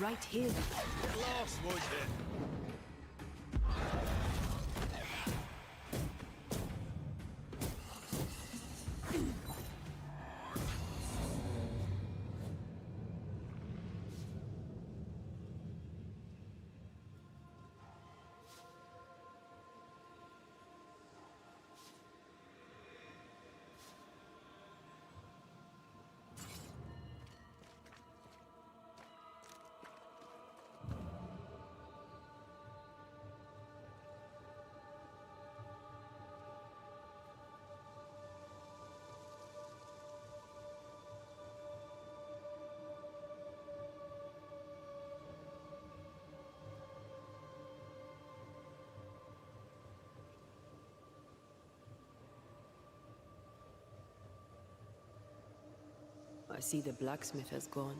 right here. Lost, was it? I see the blacksmith has gone.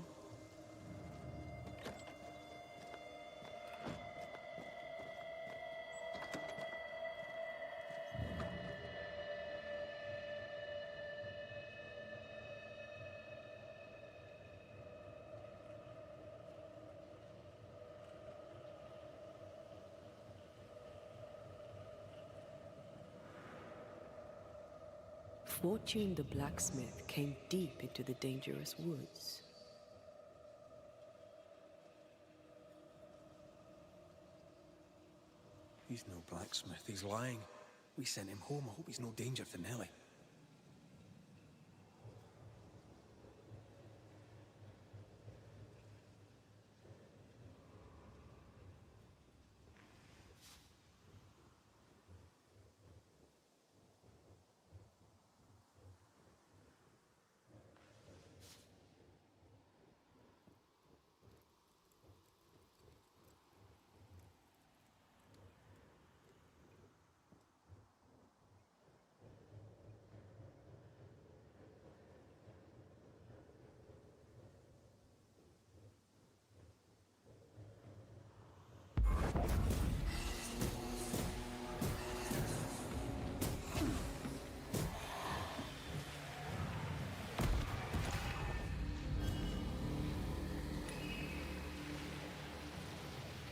Fortune the blacksmith came deep into the dangerous woods. He's no blacksmith, he's lying. We sent him home, I hope he's no danger to Nelly.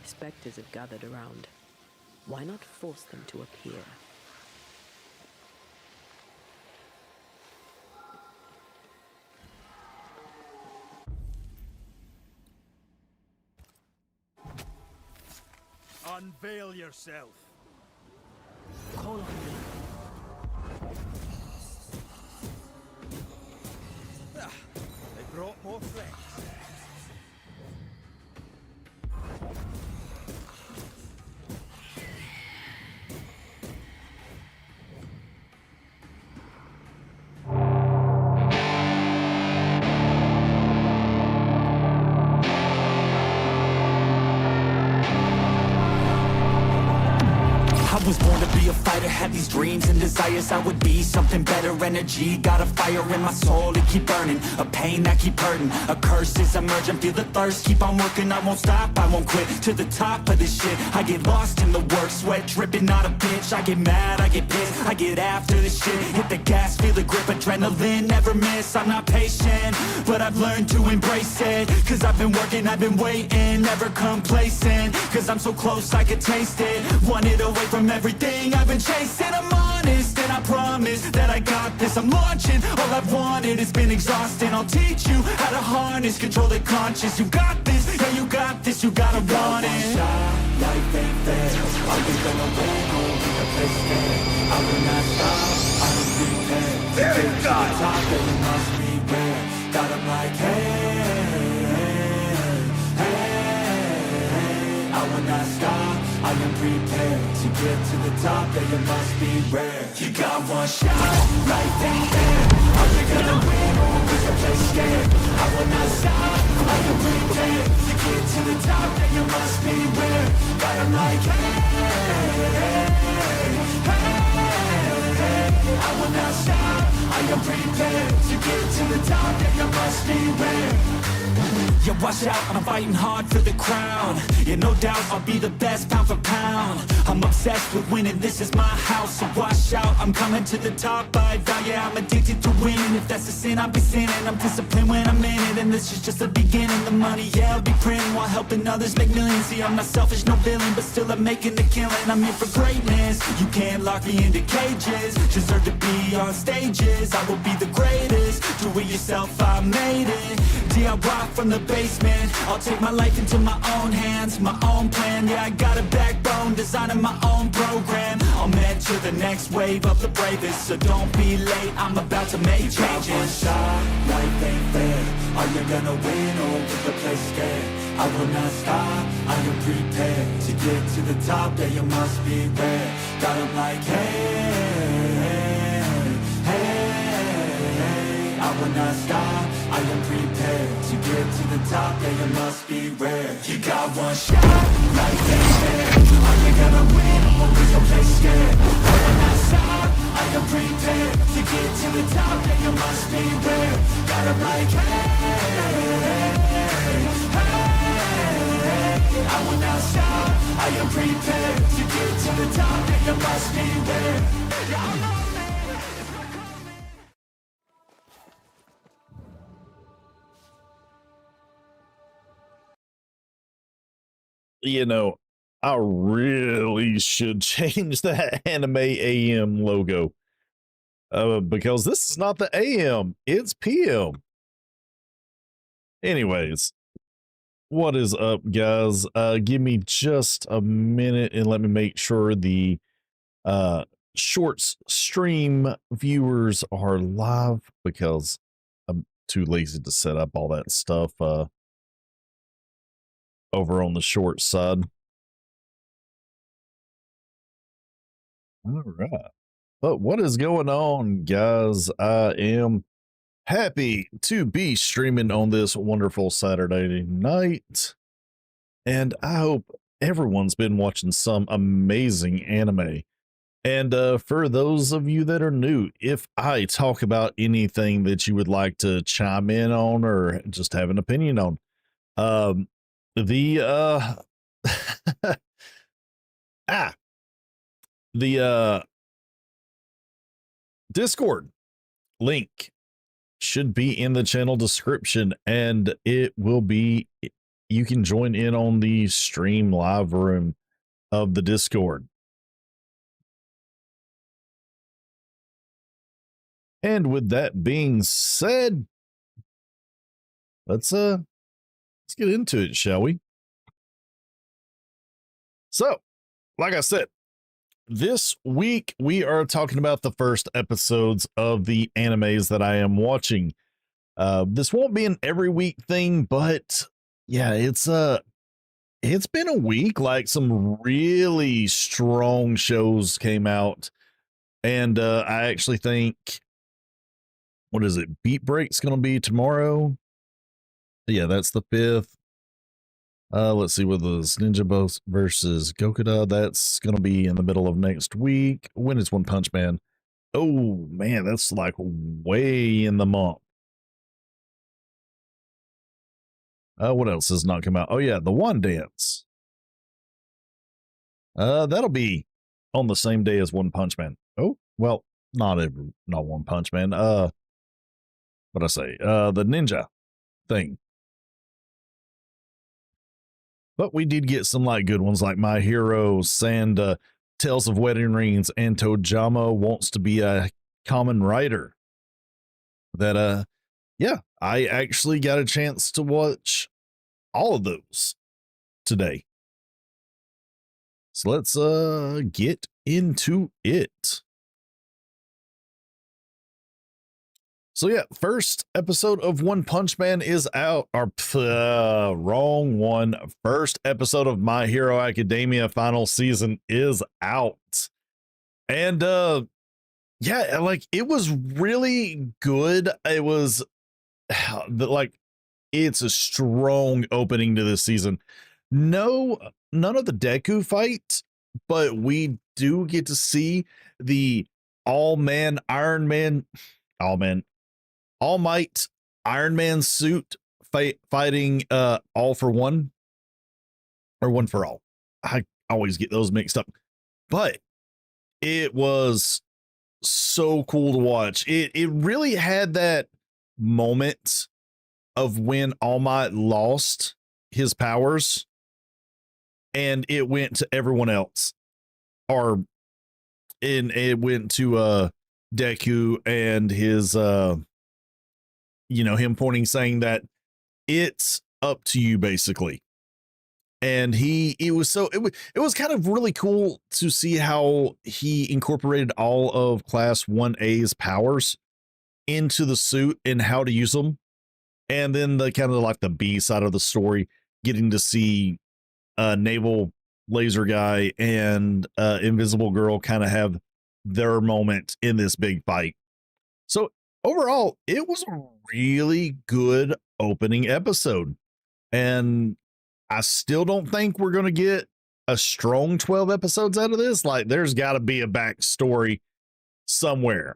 Spectres have gathered around. Why not force them to appear? Unveil yourself. Call on me. They brought more friends. I was born to be a fighter, had these dreams and desires I would be something better, energy, got a fire in my soul to keep burning, a pain that keep hurting, a curse is emerging, feel the thirst, keep on working, I won't stop, I won't quit, to the top of this shit, I get lost in the work, sweat dripping, not a bitch, I get mad, I get pissed, I get after this shit, hit the gas, feel the grip, adrenaline, never miss, I'm not patient, but I've learned to embrace it, cause I've been working, I've been waiting, never complacent, cause I'm so close I could taste it, want it away from everything I've been chasing. I'm honest and I promise that I got this. I'm launching, all I've wanted has been exhausting. I'll teach you how to harness, control the conscious. You got this, yeah you got this, you gotta want it. Shot, life ain't fair. Are you gonna win or replace it? I will not stop, I will prepare. Very good. Top that you must beware. Got 'em like hey, I will not stop, I am prepared to get to the top, that you must be rare. You got one shot, life ain't fair. Are you gonna win or is your place scared? I will not stop, I am prepared to get to the top, that you must be rare. Got 'em like hey, I will not stop, I am am prepared to get to the top, yeah, you must beware. Yeah, watch out, I'm fighting hard for the crown. Yeah, no doubt, I'll be the best pound for pound. I'm obsessed with winning, this is my house. So watch out, I'm coming to the top. I vow, yeah, I'm addicted to winning. If that's a sin, I'll be sinning. I'm disciplined when I'm in it, and this is just the beginning. The money, yeah, I'll be printing while helping others make millions. See, I'm not selfish, no villain, but still I'm making the killing. I'm here for greatness, you can't lock me into cages. Deserve to be on stages, I will be the greatest. Do it yourself, I made it. DIY from the basement, I'll take my life into my own hands. My own plan, yeah, I got a backbone. Designing my own program, I'll mentor the next wave of the bravest. So don't be late, I'm about to make changes. You got one shot, life ain't fair. Are you gonna win or will the place scared? I will not stop, I am prepared to get to the top, yeah, you must be rare. Got 'em like, hey, hey, I will not stop, I am prepared to get to the top, yeah, you must be rare. You got one shot, life ain't fair. Are you gonna win or is your place scared? I will not stop, I am prepared to get to the top, yeah, you must be rare. Got 'em like, hey, I will not stop, I am prepared to get to the top, and you must beware. Y'all know me, it's my calling. You know, I really should change that Anime AM logo. Because this is not the AM, it's PM. Anyways, what is up, guys? Give me just a minute and let me make sure the shorts stream viewers are live, because I'm too lazy to set up all that stuff over on the short side. All right. But what is going on, guys? I am happy to be streaming on this wonderful Saturday night, and I hope everyone's been watching some amazing anime. And for those of you that are new, if I talk about anything that you would like to chime in on or just have an opinion on, the Discord link should be in the channel description, and it will be, you can join in on the stream live room of the Discord. And with that being said, let's get into it, shall we? So, like I said, this week we are talking about the first episodes of the animes that I am watching. This won't be an every week thing, but yeah, it's been a week. Like, some really strong shows came out, and I actually think, what is it? Beat Break's gonna be tomorrow. Yeah, that's the 5th. Let's see, what is Ninja Boss versus Gokuda? That's gonna be in the middle of next week. When is One Punch Man? Oh man, that's like way in the month. What else has not come out? Oh yeah, the One Dance. That'll be on the same day as One Punch Man. Oh, well, not One Punch Man. What I say? The ninja thing. But we did get some like good ones, like My Hero, and Tales of Wedding Rings, and Tojama Wants to Be a Common Writer. That yeah, I actually got a chance to watch all of those today. So let's get into it. So yeah, first episode of One Punch Man is out. Or wrong one. First episode of My Hero Academia final season is out. And yeah, like, it was really good. It was like, it's a strong opening to this season. None of the Deku fight, but we do get to see the all-man Iron Man. Oh man, All Might, Iron Man suit fighting All for One or One for All. I always get those mixed up, but it was so cool to watch. It really had that moment of when All Might lost his powers and it went to everyone else, or it went to Deku and his him pointing, saying that it's up to you, basically. And it was kind of really cool to see how he incorporated all of Class 1A's powers into the suit and how to use them. And then the kind of like the B side of the story, getting to see Naval Laser Guy and Invisible Girl kind of have their moment in this big fight. So overall, it was a really good opening episode. And I still don't think we're going to get a strong 12 episodes out of this. Like, there's got to be a backstory somewhere.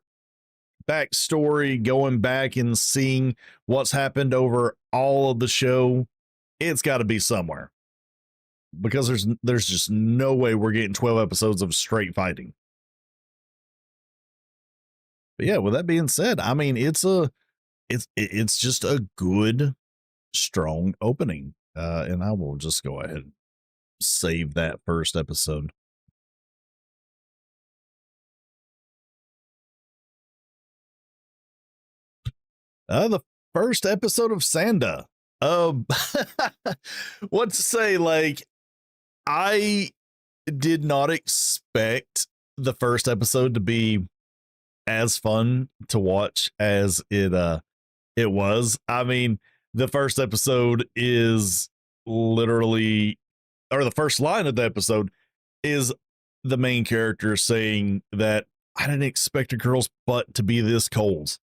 Backstory, going back and seeing what's happened over all of the show. It's got to be somewhere, because there's just no way we're getting 12 episodes of straight fighting. But yeah, with that being said, I mean, it's just a good, strong opening. And I will just go ahead and save that first episode. The first episode of Sanda. What to say? Like, I did not expect the first episode to be as fun to watch as it was. I mean, the first episode is literally, or the first line of the episode is the main character saying that I didn't expect a girl's butt to be this cold.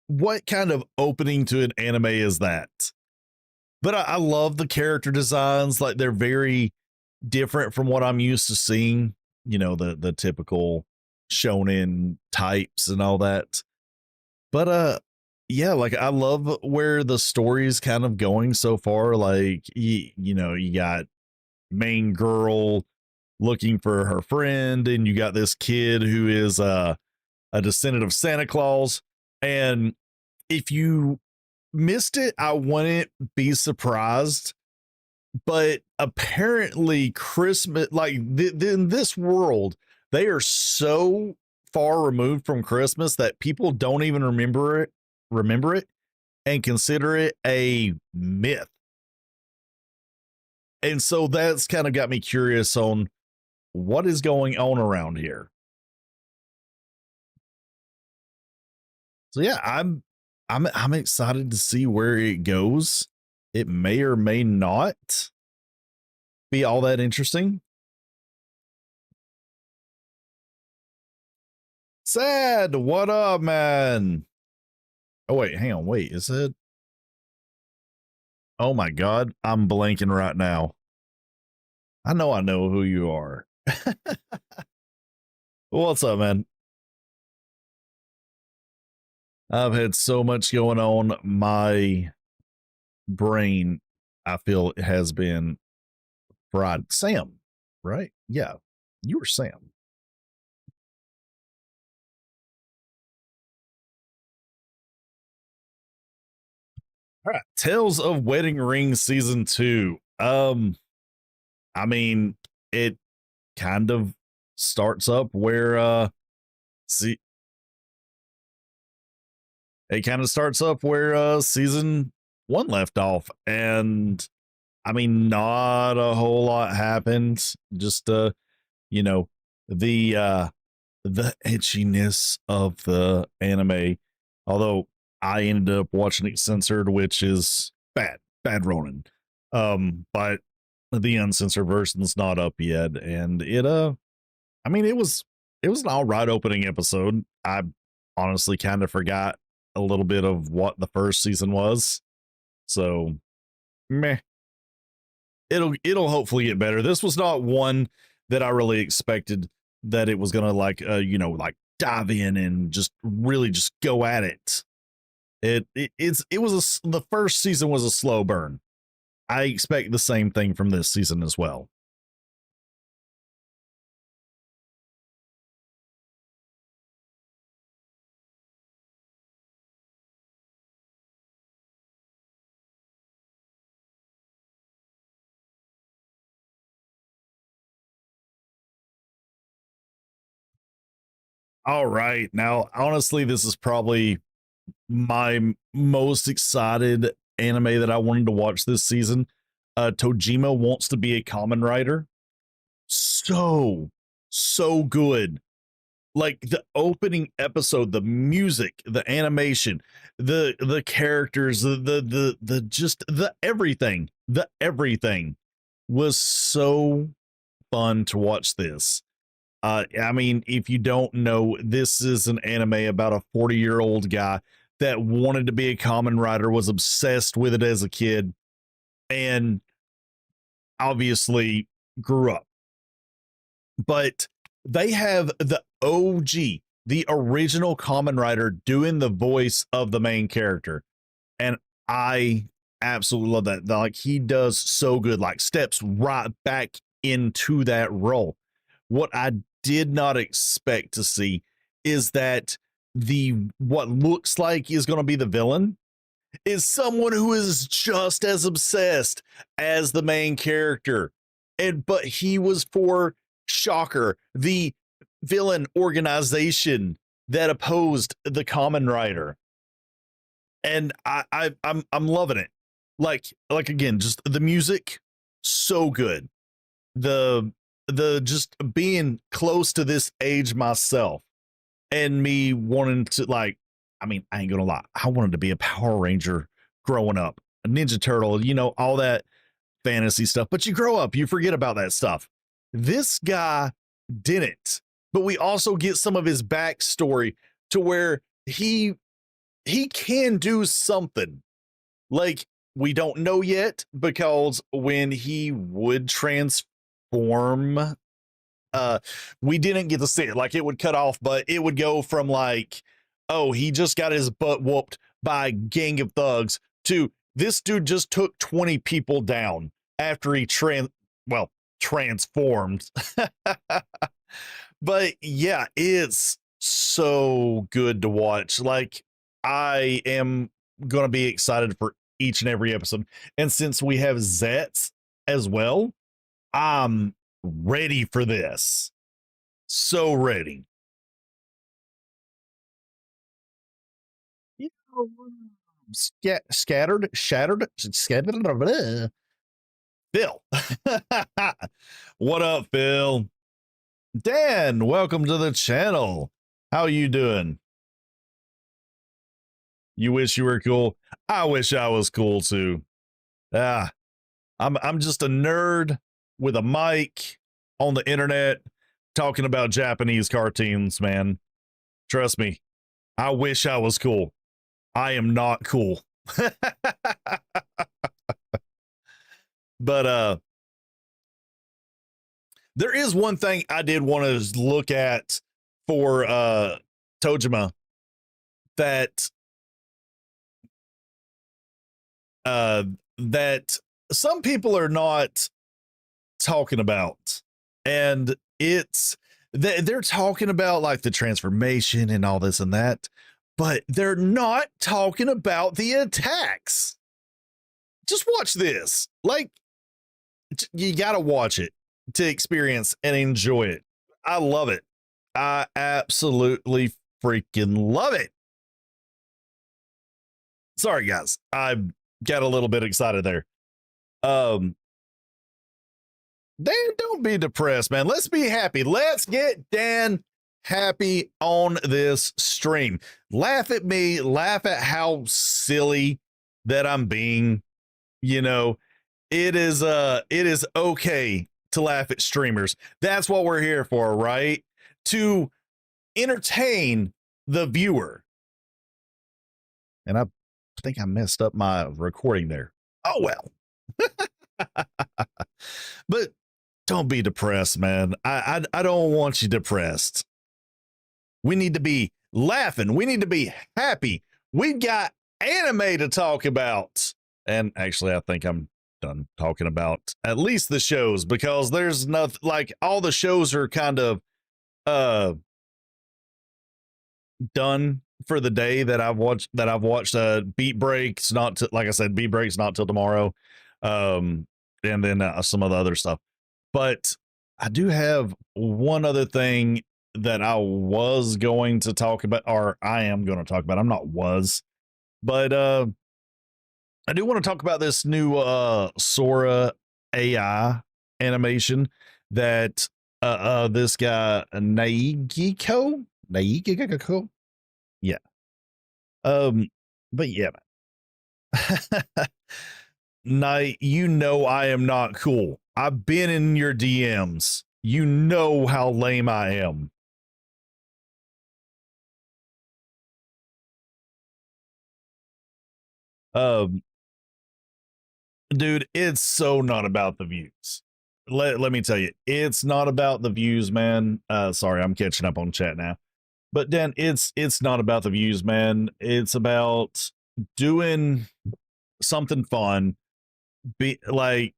What kind of opening to an anime is that? But I love the character designs. Like, they're very different from what I'm used to seeing, the typical shonen types and all that. But yeah, like, I love where the story is kind of going so far. Like, you got main girl looking for her friend, and you got this kid who is a descendant of Santa Claus. And if you missed it, I wouldn't be surprised. But apparently Christmas, like, in this world, they are so far removed from Christmas that people don't even remember it and consider it a myth. And so that's kind of got me curious on what is going on around here. So yeah, I'm excited to see where it goes. It may or may not be all that interesting. Sad, what up, man? Oh wait, hang on, wait, is it? Oh my God, I'm blanking right now. I know who you are. What's up, man? I've had so much going on. My brain, I feel, has been fried. Sam, right? Yeah, you were Sam. All right, Tales of Wedding Ring season 2. I mean, it kind of starts up where season 1 left off, and I mean, not a whole lot happened. Just the edginess of the anime, although I ended up watching it censored, which is bad Ronin. But the uncensored version's not up yet, and I mean, it was an all right opening episode. I honestly kind of forgot a little bit of what the first season was, so meh. It'll hopefully get better. This was not one that I really expected that it was gonna like dive in and just really just go at it. The first season was a slow burn. I expect the same thing from this season as well. All right. Now, honestly, this is probably my most excited anime that I wanted to watch this season. Tojima Wants to Be a Kamen Rider. So good. Like the opening episode, the music, the animation, the characters, the just the everything was so fun to watch this. I mean, if you don't know, this is an anime about a 40-year-old guy that wanted to be a Kamen Rider, was obsessed with it as a kid, and obviously grew up. But they have the OG, the original Kamen Rider doing the voice of the main character. And I absolutely love that. Like, he does so good, like steps right back into that role. What I did not expect to see is that what looks like is going to be the villain is someone who is just as obsessed as the main character. But he was for Shocker, the villain organization that opposed the Kamen Rider. And I'm loving it. Like again, just the music, so good. The just being close to this age myself and me wanting to, like, I mean, I ain't gonna lie, I wanted to be a Power Ranger growing up, a Ninja Turtle, you know, all that fantasy stuff. But you grow up, you forget about that stuff. This guy didn't. But we also get some of his backstory to where he can do something. Like, we don't know yet, because when he would transform, we didn't get to see it. Like, it would cut off, but it would go from like, oh, he just got his butt whooped by a gang of thugs, to this dude just took 20 people down after he transformed. But yeah, it's so good to watch. Like, I am gonna be excited for each and every episode. And since we have Zets as well, I'm ready for this. So ready. Shattered. Phil. What up, Phil? Dan, welcome to the channel. How you doing? You wish you were cool. I wish I was cool too. I'm just a nerd with a mic on the internet talking about Japanese cartoons, man. Trust me. I wish I was cool. I am not cool. But there is one thing I did want to look at for Tojima that some people are not talking about, and it's they're talking about like the transformation and all this and that, but they're not talking about the attacks. Just watch this. Like, you gotta watch it to experience and enjoy it. I love it. I absolutely freaking love it. Sorry, guys. I got a little bit excited there. Dan, don't be depressed, man. Let's be happy. Let's get Dan happy on this stream. Laugh at me. Laugh at how silly that I'm being. You know, it is okay to laugh at streamers. That's what we're here for, right? To entertain the viewer. And I think I messed up my recording there. Oh well. But don't be depressed, man. I don't want you depressed. We need to be laughing. We need to be happy. We've got anime to talk about. And actually, I think I'm done talking about at least the shows, because there's nothing, like, all the shows are kind of done for the day that I've watched. Beat Breaks, not to, like I said, Beat Breaks not till tomorrow. And then some of the other stuff. But I do have one other thing that I was going to talk about, or I am going to talk about. I'm not was, but I do want to talk about this new Sora AI animation that this guy Naigiko, yeah. But yeah, Night, you know I am not cool. I've been in your DMs. You know how lame I am. Dude, it's so not about the views. Let me tell you, it's not about the views, man. Sorry, I'm catching up on chat now. But Dan, it's not about the views, man. It's about doing something fun. Be like,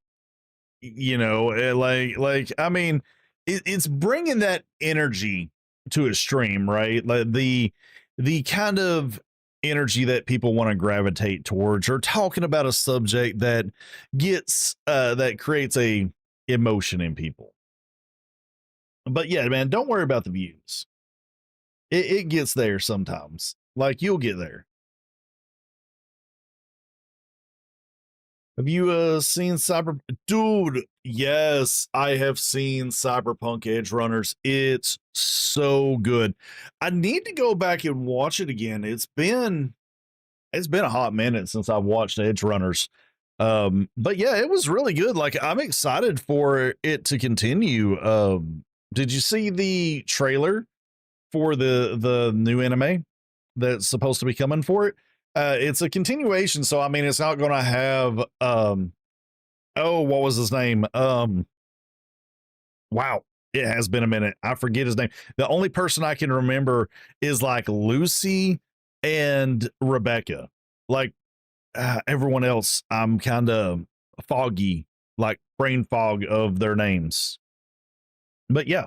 you know, like I mean, it's bringing that energy to a stream, right? Like the kind of energy that people want to gravitate towards, or talking about a subject that gets that creates a emotion in people. But yeah, man, don't worry about the views. It gets there sometimes. Like, you'll get there. Have you seen Dude, yes, I have seen Cyberpunk Edge Runners. It's so good. I need to go back and watch it again. It's been a hot minute since I watched Edge Runners. But yeah, it was really good. Like, I'm excited for it to continue. Did you see the trailer for the new anime that's supposed to be coming for it? It's a continuation, so I mean, it's not going to have oh, what was his name? Wow, it has been a minute. I forget his name. The only person I can remember is like Lucy and Rebecca. Like, everyone else, I'm kind of foggy, like brain fog of their names. But yeah.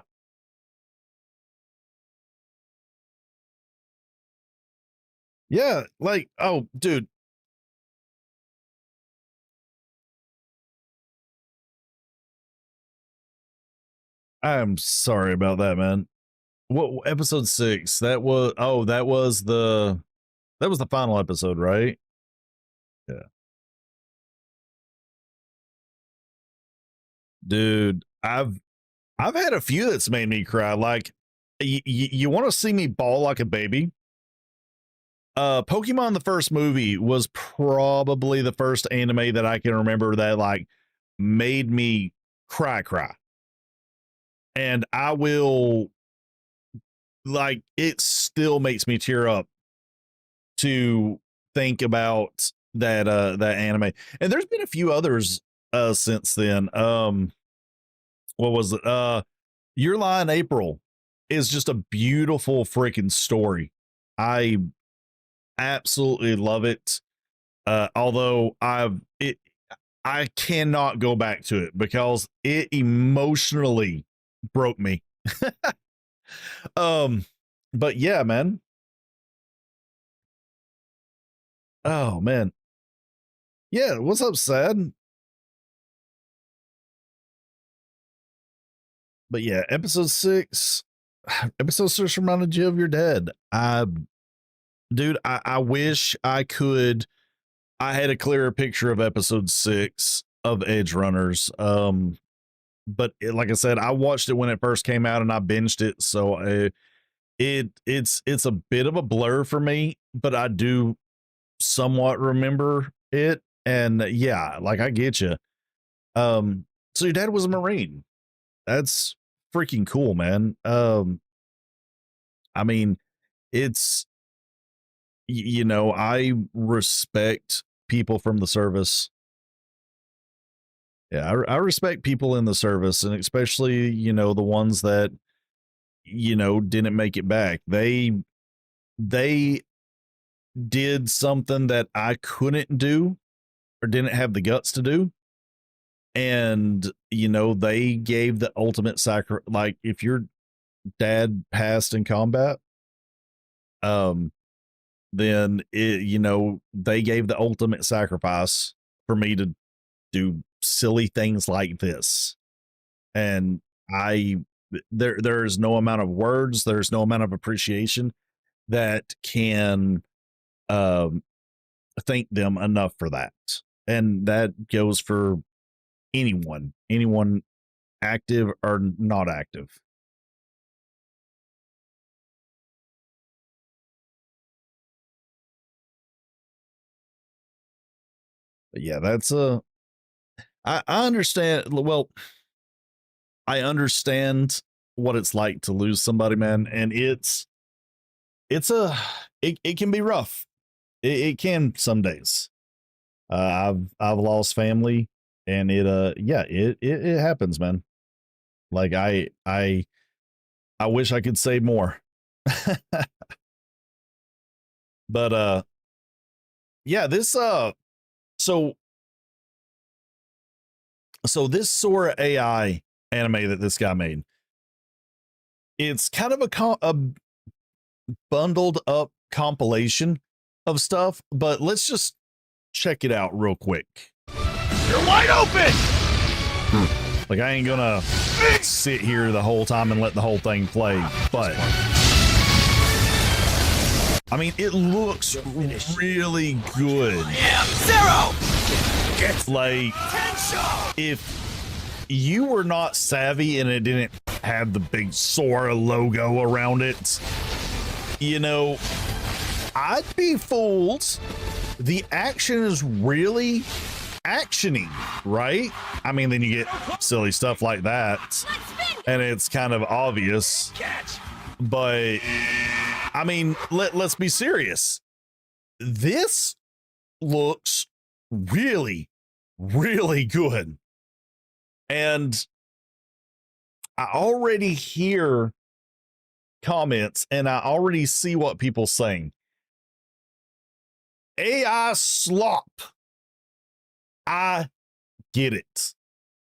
Yeah, like, oh, dude. I'm sorry about that, man. What episode 6? That was the final episode, right? Yeah. Dude, I've had a few that's made me cry. Like, you want to see me bawl like a baby? Pokemon the first movie was probably the first anime that I can remember that like made me cry. And I will, like, it still makes me tear up to think about that anime. And there's been a few others since then. What was it? Your Lie in April is just a beautiful freaking story. I absolutely love it. Although I cannot go back to it because it emotionally broke me. But yeah, man. Oh man. Yeah, what's up, Sad? But yeah, episode 6 reminded you of your dad. Dude, I wish I had a clearer picture of episode 6 of Edge Runners. But like I said, I watched it when it first came out and I binged it. So it's a bit of a blur for me, but I do somewhat remember it. And yeah, like, I get you. So your dad was a Marine. That's freaking cool, man. I mean, it's, you know, I respect people from the service. Yeah, I respect people in the service, and especially, you know, the ones that, didn't make it back. They did something that I couldn't do or didn't have the guts to do. And, they gave the ultimate sacrifice. Like, if your dad passed in combat, then they gave the ultimate sacrifice for me to do silly things like this. And there's no amount of words, there's no amount of appreciation that can thank them enough for that. And that goes for anyone active or not active. But yeah, that's I understand. Well, I understand what it's like to lose somebody, man, and it can be rough. It can some days. I've lost family, and it happens, man. Like I wish I could say more. But yeah, this so this Sora AI anime that this guy made, it's kind of a bundled up compilation of stuff, but let's just check it out real quick. You're wide open! Like, I ain't gonna sit here the whole time and let the whole thing play, but I mean, it looks really good. Zero! Like, if you were not savvy and it didn't have the big Sora logo around it, I'd be fooled. The action is really actiony, right? I mean, then you get silly stuff like that, and it's kind of obvious. But I mean, let's be serious. This looks really, really good. And I already hear comments and I already see what people saying. AI slop. I get it.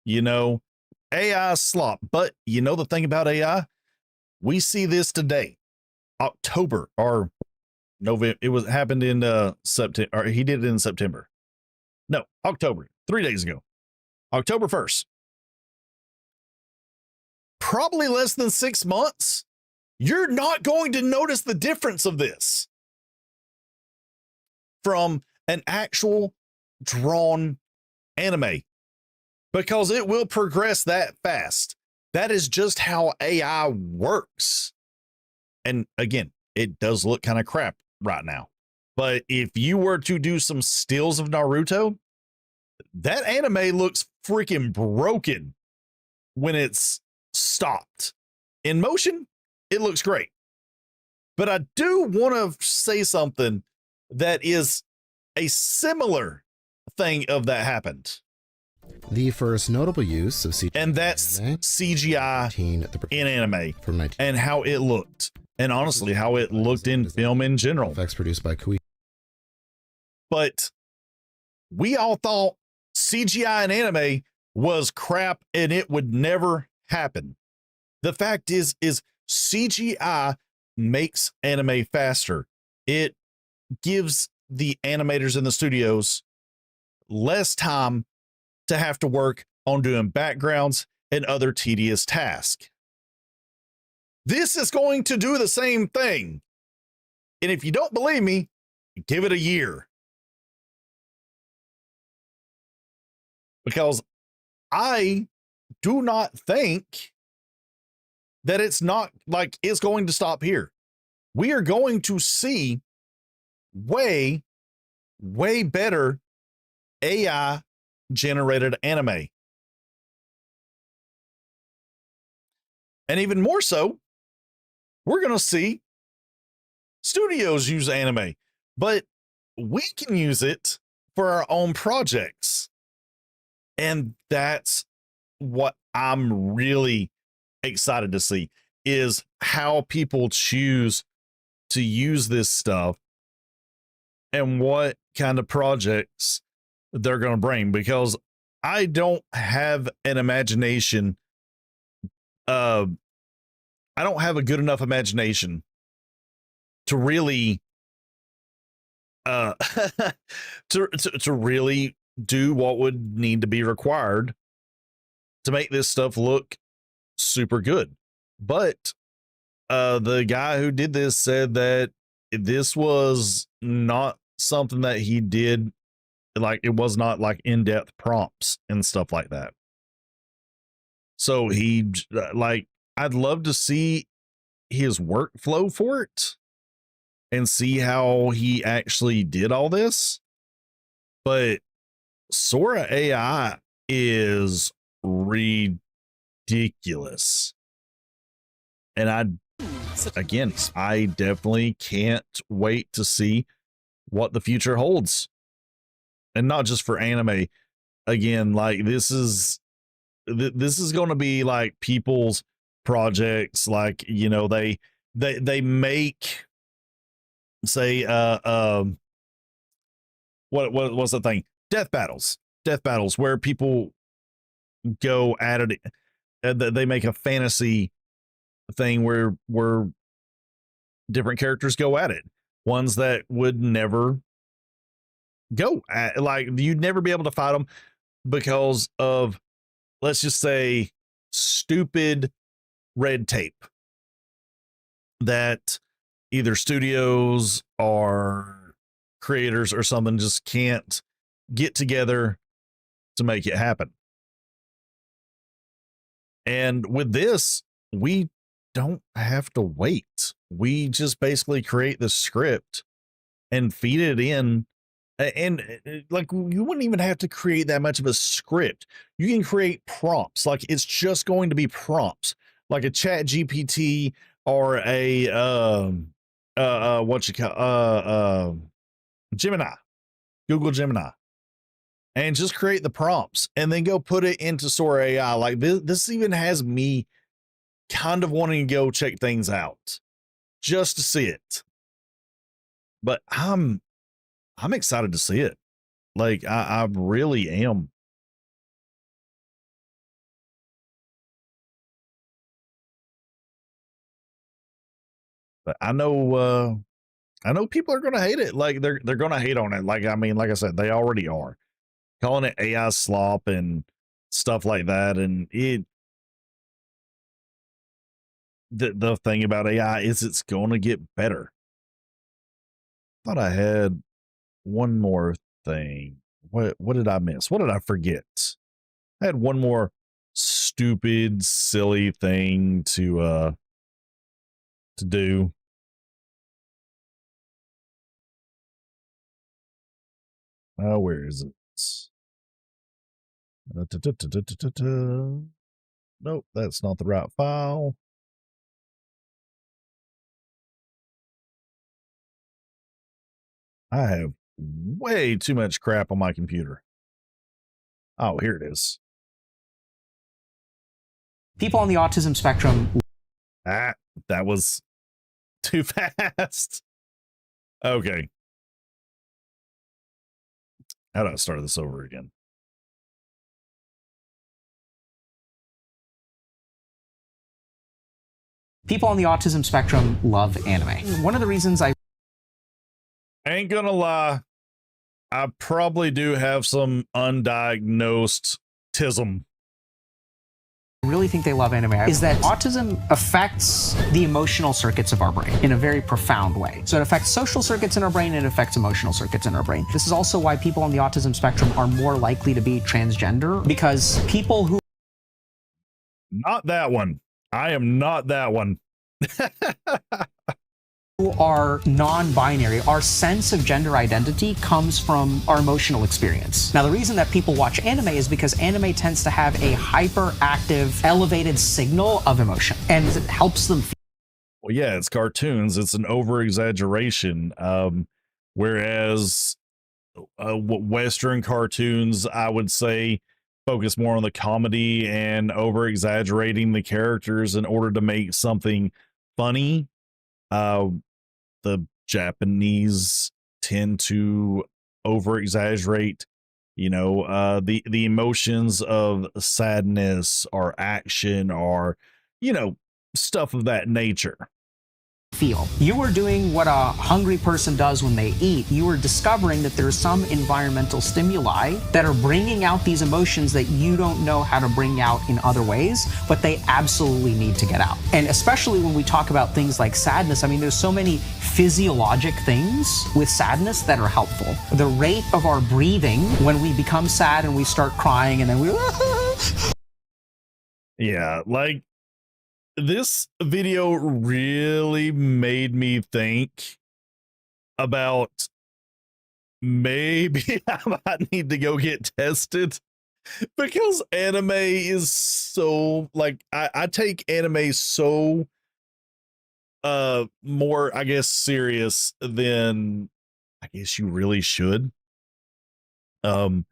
AI slop. But the thing about AI, we see this today. October or November. It happened in September, or he did it in September. No, October, 3 days ago. October 1st. Probably less than 6 months. You're not going to notice the difference of this from an actual drawn anime, because it will progress that fast. That is just how AI works. And again, it does look kind of crap right now. But if you were to do some stills of Naruto, that anime looks freaking broken when it's stopped. In motion, it looks great. But I do want to say something that is a similar thing of that happened. The first notable use of CGI, and that's CGI in anime from 19 and how it looked. And honestly, how it looked in film in general. Effects produced by Koei. But we all thought CGI in anime was crap and it would never happen. The fact is CGI makes anime faster. It gives the animators in the studios less time to have to work on doing backgrounds and other tedious tasks. This is going to do the same thing. And if you don't believe me, give it a year. Because I do not think that it's going to stop here. We are going to see way, way better AI generated anime. And even more so, we're going to see studios use anime, but we can use it for our own projects. And that's what I'm really excited to see. is how people choose to use this stuff and what kind of projects they're going to bring, because I don't have an imagination. I don't have a good enough imagination to really to really do what would need to be required to make this stuff look super good. But the guy who did this said that this was not something that he did, like it was not like in-depth prompts and stuff like that. So he, like, I'd love to see his workflow for it and see how he actually did all this. But Sora AI is ridiculous. And I definitely can't wait to see what the future holds. And not just for anime. Again, like this is going to be like people's projects. Like, you know, they make, say, what's the thing? Death battles where people go at it. They make a fantasy thing where different characters go at it. Ones that would never go at, like, you'd never be able to fight them because of, let's just say, stupid red tape that either studios or creators or something just can't get together to make it happen. And with this, we don't have to wait. We just basically create the script and feed it in. And like, you wouldn't even have to create that much of a script. You can create prompts. Like, it's just going to be prompts, like a Chat GPT or a Gemini, Google Gemini, and just create the prompts and then go put it into Sora AI. Like this even has me kind of wanting to go check things out just to see it. But I'm excited to see it. Like I really am. But I know people are going to hate it. Like they're going to hate on it. Like, I mean, like I said, they already are calling it AI slop and stuff like that. And the thing about AI is it's going to get better. Thought I had one more thing. What did I miss? What did I forget? I had one more stupid, silly thing to do. Where is it? Nope, that's not the right file. I have way too much crap on my computer. Oh, here it is. People on the autism spectrum. That was too fast. Okay. How do I start this over again? People on the autism spectrum love anime. One of the reasons I ain't gonna lie, I probably do have some undiagnosed tism. really think they love anime is that autism affects the emotional circuits of our brain in a very profound way. So it affects social circuits in our brain, and it affects emotional circuits in our brain. This is also why people on the autism spectrum are more likely to be transgender, because people who... Not that one. I am not that one. who are non-binary, our sense of gender identity comes from our emotional experience. Now, the reason that people watch anime is because anime tends to have a hyperactive, elevated signal of emotion, and it helps them feel. Well, yeah, it's cartoons. It's an over-exaggeration. Whereas Western cartoons, I would say, focus more on the comedy and over exaggerating the characters in order to make something funny. The Japanese tend to over exaggerate, the emotions of sadness or action or, stuff of that nature. Feel. You were doing what a hungry person does when they eat. You were discovering that there's some environmental stimuli that are bringing out these emotions that you don't know how to bring out in other ways, but they absolutely need to get out. And especially when we talk about things like sadness, I mean, there's so many physiologic things with sadness that are helpful. The rate of our breathing when we become sad and we start crying and then we Yeah, like this video really made me think about maybe I might need to go get tested, because anime is so, like, I take anime so more, I guess, serious than I guess you really should. But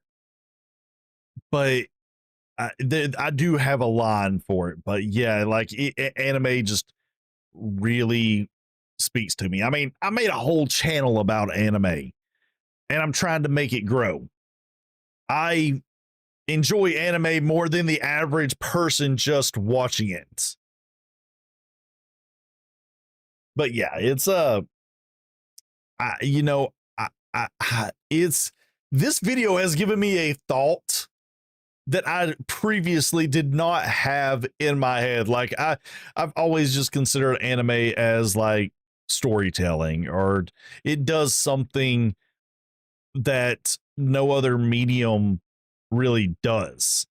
I do have a line for it, but yeah, like anime just really speaks to me. I mean, I made a whole channel about anime and I'm trying to make it grow. I enjoy anime more than the average person just watching it. But yeah, it's it's this video has given me a thought that I previously did not have in my head. Like I've always just considered anime as like storytelling, or it does something that no other medium really does.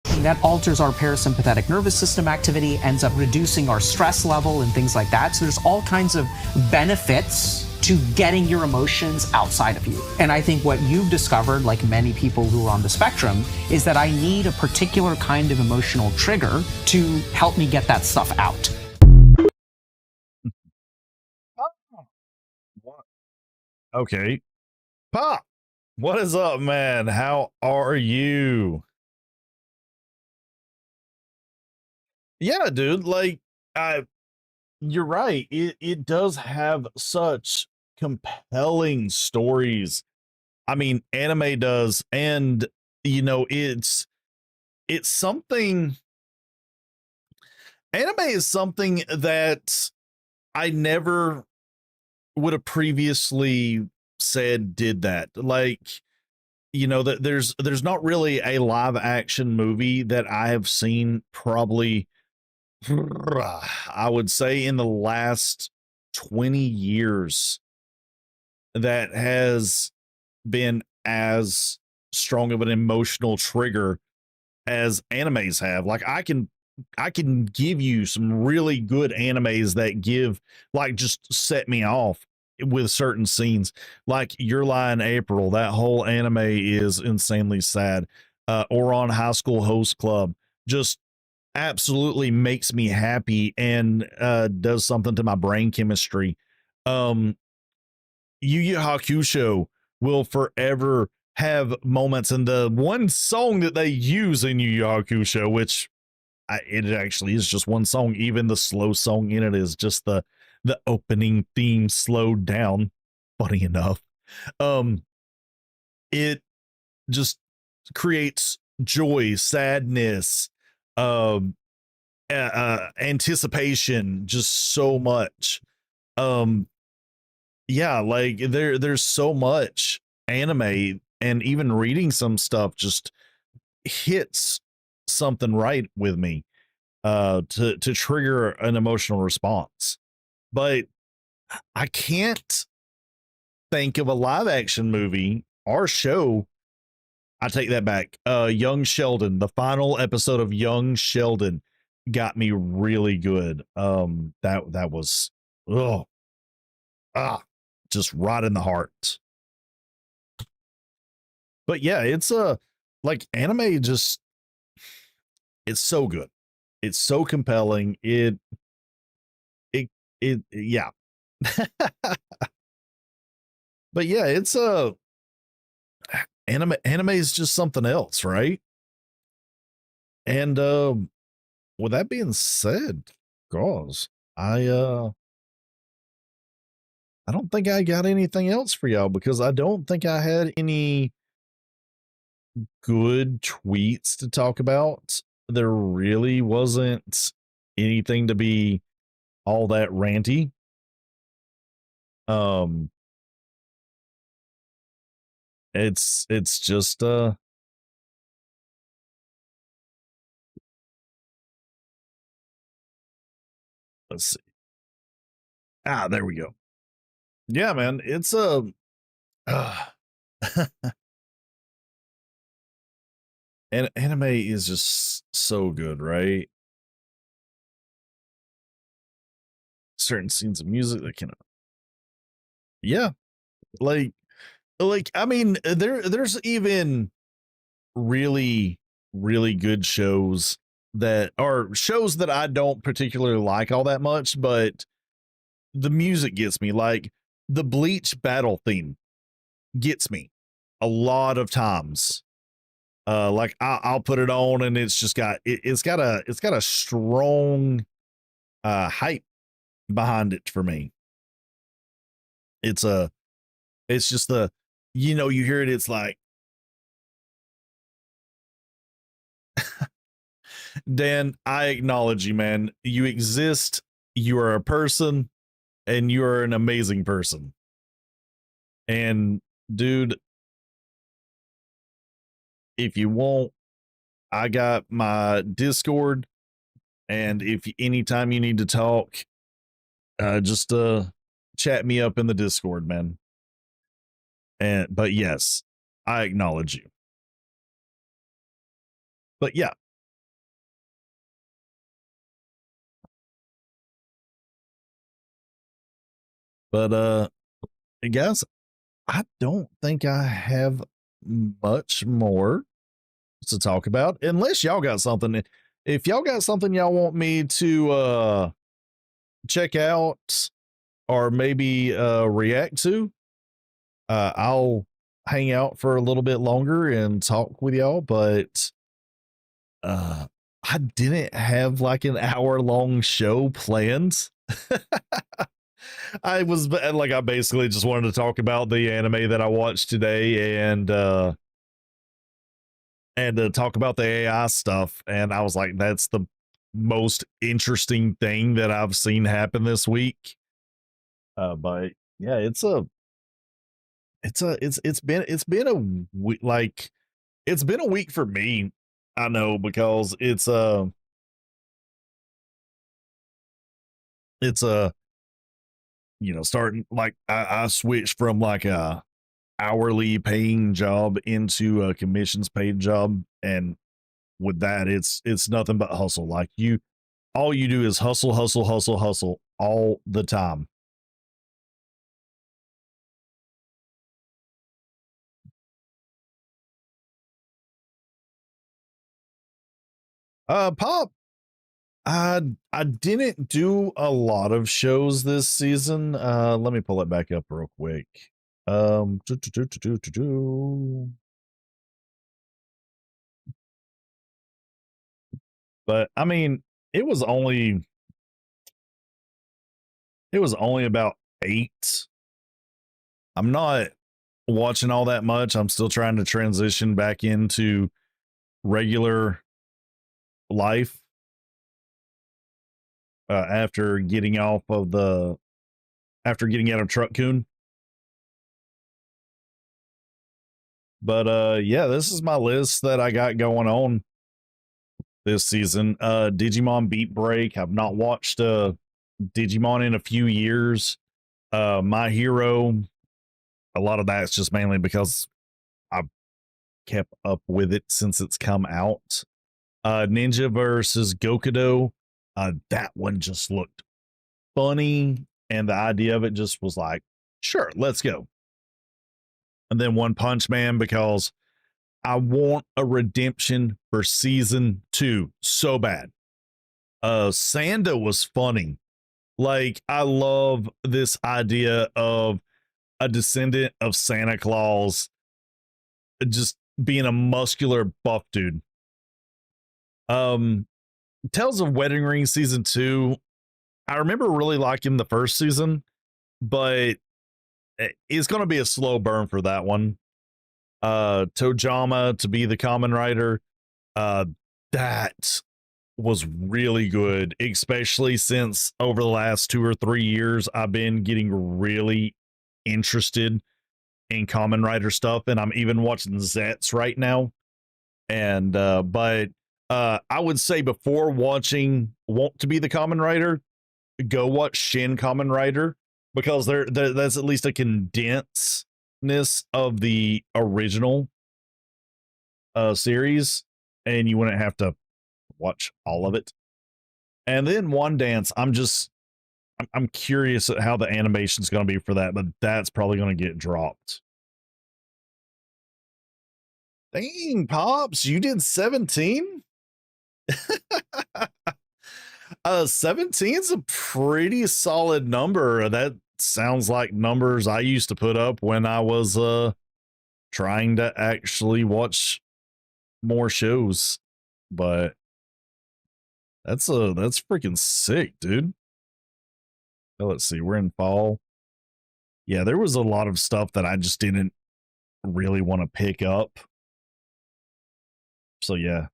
That alters our parasympathetic nervous system activity, ends up reducing our stress level and things like that. So there's all kinds of benefits to getting your emotions outside of you. And I think what you've discovered, like many people who are on the spectrum, is that I need a particular kind of emotional trigger to help me get that stuff out. Okay. Pop, what is up, man? How are you? Yeah, dude, like you're right. It does have such compelling stories. I mean, anime does, and it's something. Anime is something that I never would have previously said did that. Like, that there's not really a live action movie that I have seen, probably I would say in the last 20 years, that has been as strong of an emotional trigger as animes have. Like I can give you some really good animes that give, like, just set me off with certain scenes, like Your Lie in April. That whole anime is insanely sad. Ouran High School Host Club just absolutely makes me happy and does something to my brain chemistry. Yu Yu Hakusho will forever have moments, and the one song that they use in Yu Yu Hakusho, which it actually is just one song, even the slow song in it is just the opening theme slowed down, funny enough. It just creates joy, sadness, anticipation, just so much. Yeah, like there's so much anime, and even reading some stuff just hits something right with me to trigger an emotional response. But I can't think of a live action movie or show. I take that back. Young Sheldon, the final episode of Young Sheldon got me really good. That was just right in the heart. But yeah, it's like anime just, it's so good. It's so compelling. It yeah. But yeah, it's anime is just something else, right? And with that being said, guys, I don't think I got anything else for y'all because I don't think I had any good tweets to talk about. There really wasn't anything to be all that ranty. It's just let's see. There we go. Yeah, man, it's and anime is just so good, right? Certain scenes of music that can, yeah, like I mean, there's even really good shows that are shows that I don't particularly like all that much, but the music gets me. Like the Bleach battle theme gets me a lot of times. Like I'll put it on and it's just got it's got a strong hype behind it for me. It's just the, you know, you hear it, it's like Dan, I acknowledge you, man. You exist, you are a person, and you are an amazing person. And dude, if you want, I got my Discord, and if anytime you need to talk, just chat me up in the Discord, man. But yes, I acknowledge you. But yeah. But guys, I don't think I have much more to talk about unless y'all got something. If y'all got something y'all want me to check out or maybe react to, I'll hang out for a little bit longer and talk with y'all. But I didn't have like an hour-long show planned. I basically just wanted to talk about the anime that I watched today and talk about the AI stuff. And I was like, that's the most interesting thing that I've seen happen this week. But yeah, it's been a week for me. I know, because it's you know, starting like I switched from like a hourly paying job into a commissions paid job, and with that it's nothing but hustle. Like all you do is hustle all the time. Pop, I didn't do a lot of shows this season. Let me pull it back up real quick. But I mean, it was only about 8. I'm not watching all that much. I'm still trying to transition back into regular life after getting out of Truck-kun. But yeah, this is my list that I got going on this season. Digimon Beat Break. I've not watched Digimon in a few years. My Hero, a lot of that's just mainly because I've kept up with it since it's come out. Ninja versus Gokudo, that one just looked funny, and the idea of it just was like, sure, let's go. And then One Punch Man, because I want a redemption for season 2 so bad. Sanda was funny. Like, I love this idea of a descendant of Santa Claus just being a muscular buff dude. Tales of Wedding Ring season 2. I remember really liking the first season, but it's going to be a slow burn for that one. Tojama to be the Kamen Rider. That was really good, especially since over the last 2 or 3 years, I've been getting really interested in Kamen Rider stuff, and I'm even watching Zets right now. And but I would say before watching Want to be the Kamen Rider, go watch Shin Kamen Rider, because that's at least a condensedness of the original series, and you wouldn't have to watch all of it. And then One Dance, I'm curious at how the animation's going to be for that, but that's probably going to get dropped. Dang, Pops, you did 17? 17's a pretty solid number. That sounds like numbers I used to put up when I was trying to actually watch more shows. But that's freaking sick, dude. Oh, let's see, we're in fall. Yeah, there was a lot of stuff that I just didn't really want to pick up. So yeah.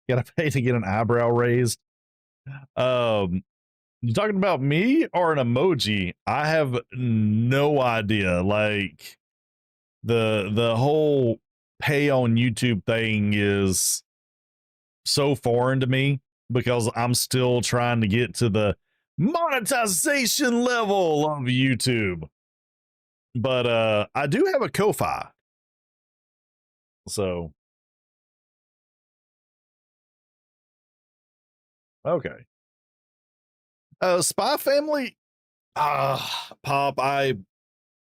Gotta pay to get an eyebrow raised. You talking about me or an emoji? I have no idea. Like the whole pay on YouTube thing is so foreign to me, because I'm still trying to get to the monetization level of YouTube. But I do have a Ko-Fi. So okay. Spy Family. Pop, I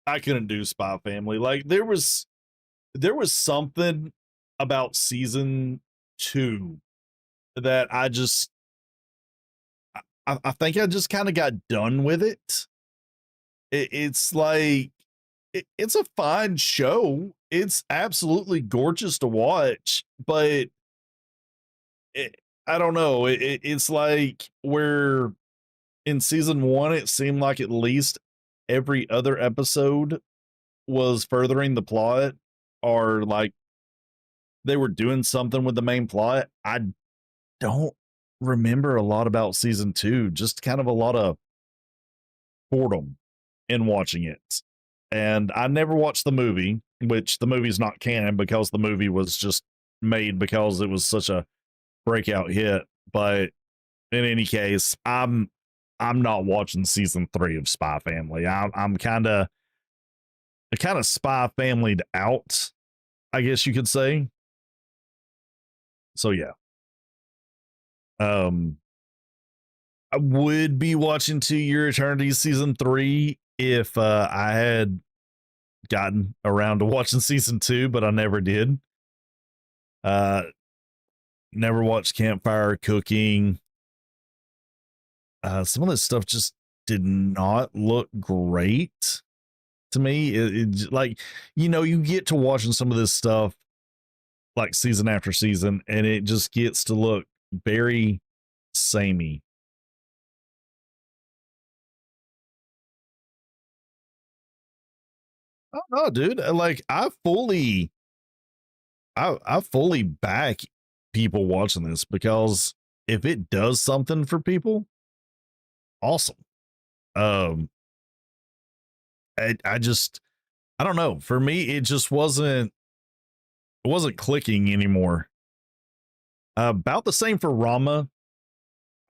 couldn't do Spy Family. Like there was something about season 2 that I think I just kind of got done with it. It's like it's a fine show. It's absolutely gorgeous to watch, but I don't know. It's like where in season 1, it seemed like at least every other episode was furthering the plot, or like they were doing something with the main plot. I don't remember a lot about season 2, just kind of a lot of boredom in watching it. And I never watched the movie, which the movie's not canon because the movie was just made because it was such a breakout hit. But in any case, I'm not watching season 3 of Spy Family. I'm kind of Spy Family'd out, I guess you could say. So yeah. I would be watching To Your Eternity season 3 if I had gotten around to watching season 2, but I never did. Never watched Campfire Cooking. Some of this stuff just did not look great to me. It like, you get to watching some of this stuff like season after season, and it just gets to look very samey. Oh no, dude! Like I fully back people watching this, because if it does something for people, awesome. I don't know. For me, it just wasn't clicking anymore. About the same for Rama.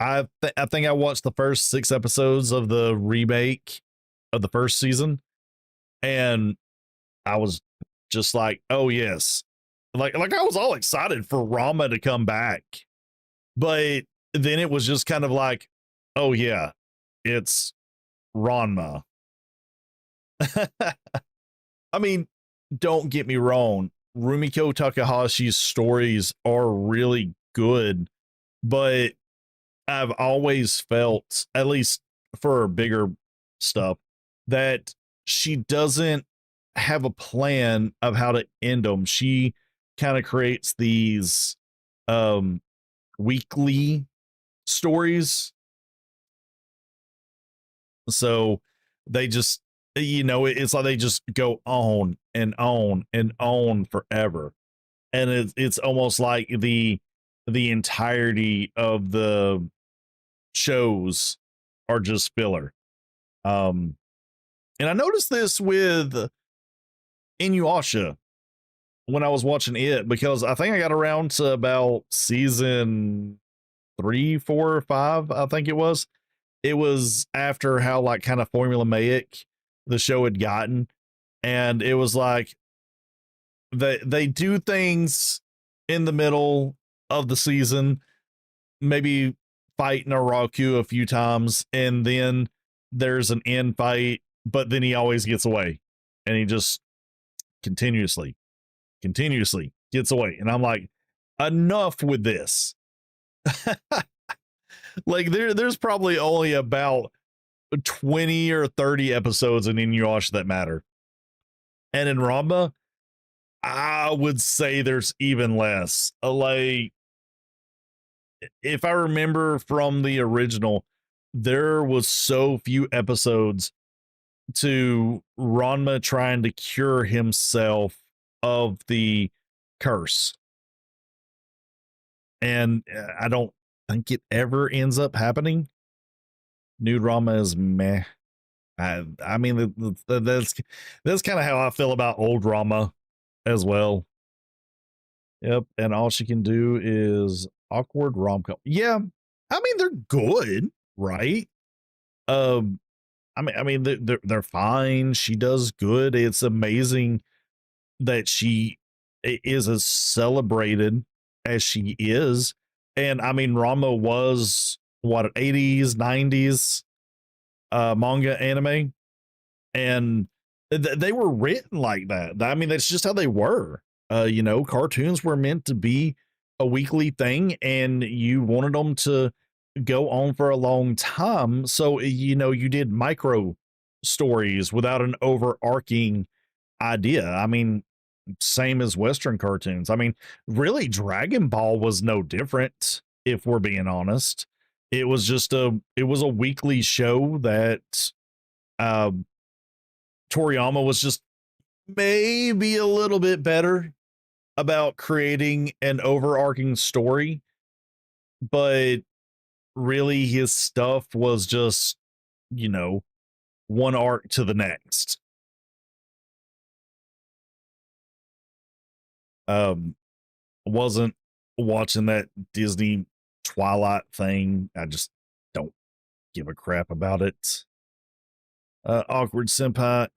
I think I watched the first 6 episodes of the remake of the first season, and I was just like, oh yes. Like I was all excited for Rama to come back. But then it was just kind of like, oh yeah, it's Ranma. I mean, don't get me wrong. Rumiko Takahashi's stories are really good, but I've always felt, at least for bigger stuff, that she doesn't have a plan of how to end them. She kind of creates these weekly stories. So they just, it's like they just go on and on and on forever. And it's almost like the entirety of the shows are just filler. And I noticed this with Inuyasha when I was watching it, because I think I got around to about season 3, 4, or 5. I think it was after how like kind of formulaic the show had gotten, and it was like they do things in the middle of the season, maybe fight Naraku a few times, and then there's an end fight, but then he always gets away, and he just continuously gets away. And I'm like, enough with this. Like there's probably only about 20 or 30 episodes in Inuyasha that matter. And in Ranma, I would say there's even less. Like, if I remember from the original, there was so few episodes to Ranma trying to cure himself of the curse. And I don't think it ever ends up happening. New Ranma is meh. I mean, that's kind of how I feel about old Ranma as well. Yep, and all she can do is awkward rom-com. Yeah, I mean they're good, right? I mean they're fine. She does good. It's amazing that she is as celebrated as she is. And I mean, Ranma was what, 80s, 90s manga anime, and they were written like that. I mean, that's just how they were. Cartoons were meant to be a weekly thing, and you wanted them to go on for a long time. So, you did micro stories without an overarching idea. I mean, same as Western cartoons. I mean, really, Dragon Ball was no different, if we're being honest. It was a weekly show that Toriyama was just maybe a little bit better about creating an overarching story, but really his stuff was just, one arc to the next. Wasn't watching that Disney Twilight thing. I just don't give a crap about it. Awkward Senpai,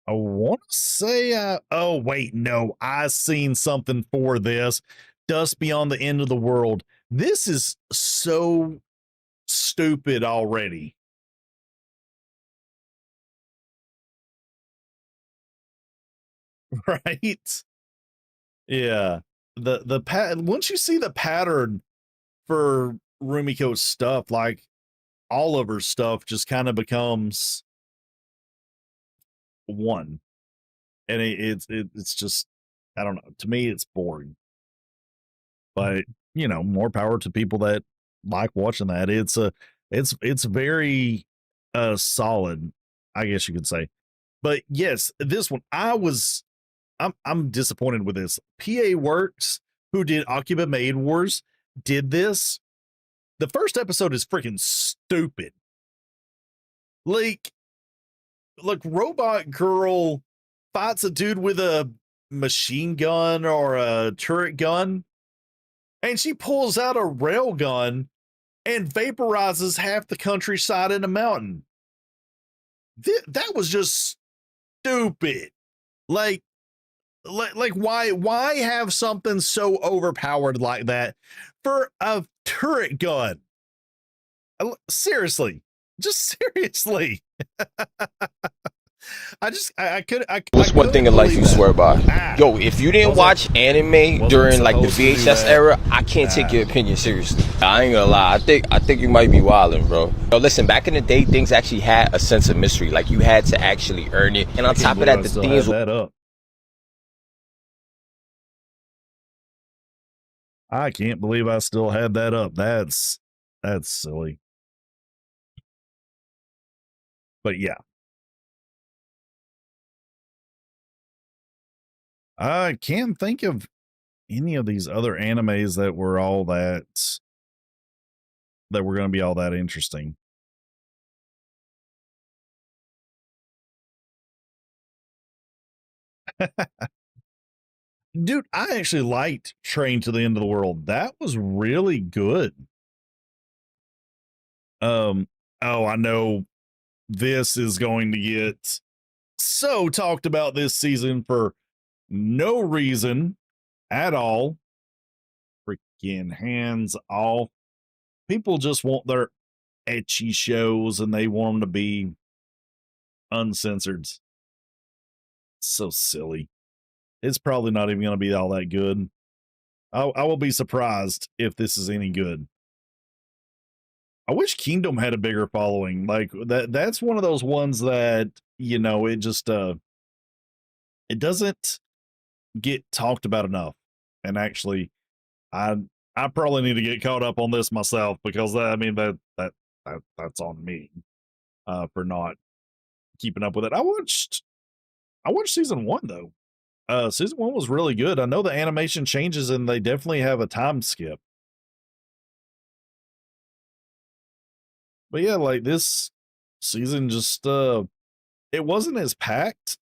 I want to say, oh wait, no, I seen something for this. Dust Beyond the End of the World. This is so stupid already. Right? Yeah. Once you see the pattern for Rumiko's stuff, like all of her stuff just kind of becomes one, and it's just, I don't know, to me it's boring. But more power to people that like watching that. It's very solid, I guess you could say. But yes, this one I'm disappointed with this. PA Works, who did Akiba Maid Wars, did this. The first episode is freaking stupid. Like Robot Girl fights a dude with a machine gun or a turret gun, and she pulls out a rail gun and vaporizes half the countryside in a mountain. That was just stupid. Like why have something so overpowered like that for a turret gun? Seriously, just seriously. What's one thing in life you swear by? Yo, if you didn't watch anime during like the VHS era, I can't take your opinion seriously. I ain't gonna lie. I think you might be wildin', bro. Yo, listen, back in the day, things actually had a sense of mystery. Like you had to actually earn it. And on top of that, the themes that up. I can't believe I still had that up. That's silly. But yeah. I can't think of any of these other animes that were all that were going to be all that interesting. Dude, I actually liked Train to the End of the World. That was really good. Oh, I know this is going to get so talked about this season for no reason at all. Freaking hands off. People just want their etchy shows and they want them to be uncensored. So silly. It's probably not even going to be all that good. I will be surprised if this is any good. I wish Kingdom had a bigger following. Like that's one of those ones that, you know, it just it doesn't get talked about enough. And actually I probably need to get caught up on this myself because that's on me for not keeping up with it. I watched season 1 though. Season 1 was really good. I know the animation changes and they definitely have a time skip. But yeah, like this season just it wasn't as packed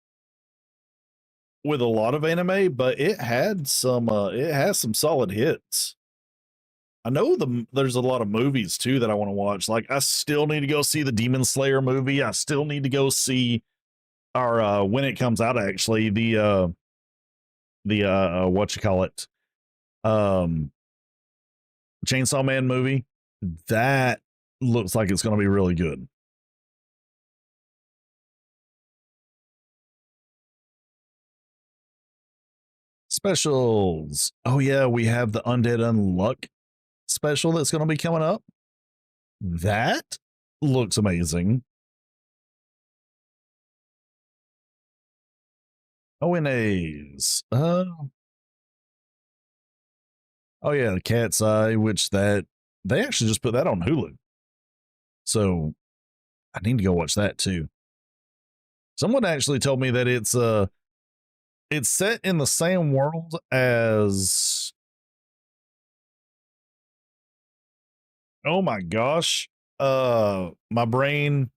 with a lot of anime, but it has some solid hits. I know there's a lot of movies too that I want to watch. Like I still need to go see the Demon Slayer movie. I still need to go see when it comes out actually, the what you call it? Chainsaw Man movie. That looks like it's going to be really good. Specials. Oh yeah, we have the Undead Unluck special that's going to be coming up. That looks amazing. ONAs. Oh yeah, the Cat's Eye, which they actually just put that on Hulu. So I need to go watch that too. Someone actually told me that it's set in the same world as, oh my gosh, my brain,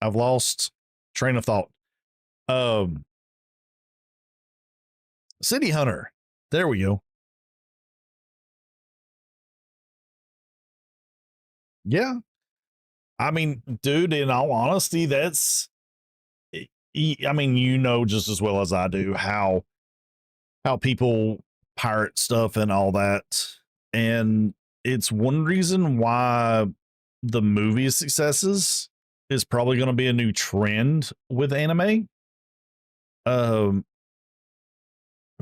I've lost train of thought. City Hunter. There we go. Yeah. I mean, dude, in all honesty, that's, I mean, you know, just as well as I do how people pirate stuff and all that. And it's one reason why the movie successes is probably going to be a new trend with anime.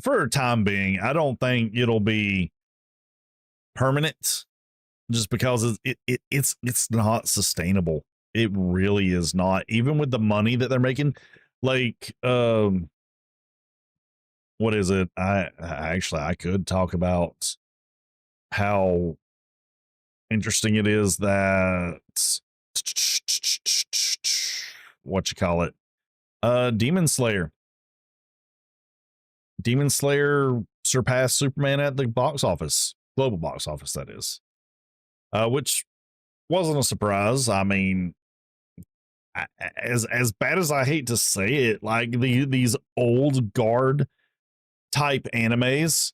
For a time being, I don't think it'll be permanent just because it's not sustainable. It really is not, even with the money that they're making. Like, what is it? I could talk about how interesting it is that what you call it? Demon Slayer surpassed Superman at the box office, global box office, that is, which wasn't a surprise. I mean, as bad as I hate to say it, like these old guard type animes,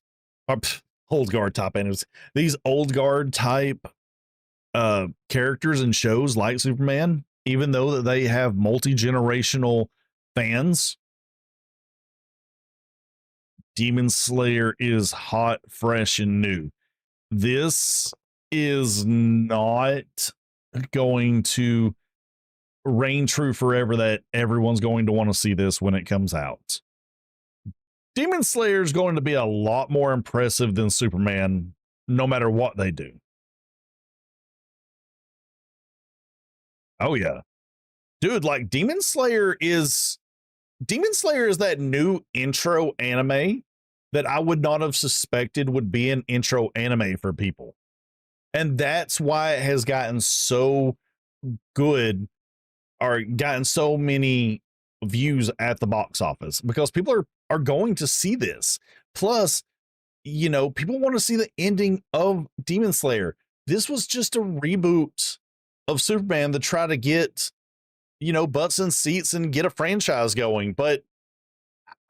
these old guard type characters and shows like Superman, even though that they have multi-generational fans, Demon Slayer is hot, fresh, and new. This is not going to reign true forever that everyone's going to want to see this when it comes out. Demon Slayer is going to be a lot more impressive than Superman, no matter what they do. Oh yeah. Dude, like Demon Slayer is that new intro anime that I would not have suspected would be an intro anime for people. And that's why it has gotten so good, or gotten so many views at the box office, because people are going to see this. Plus, you know, people want to see the ending of Demon Slayer. This was just a reboot of Superman to try to get, you know, butts in seats and get a franchise going. But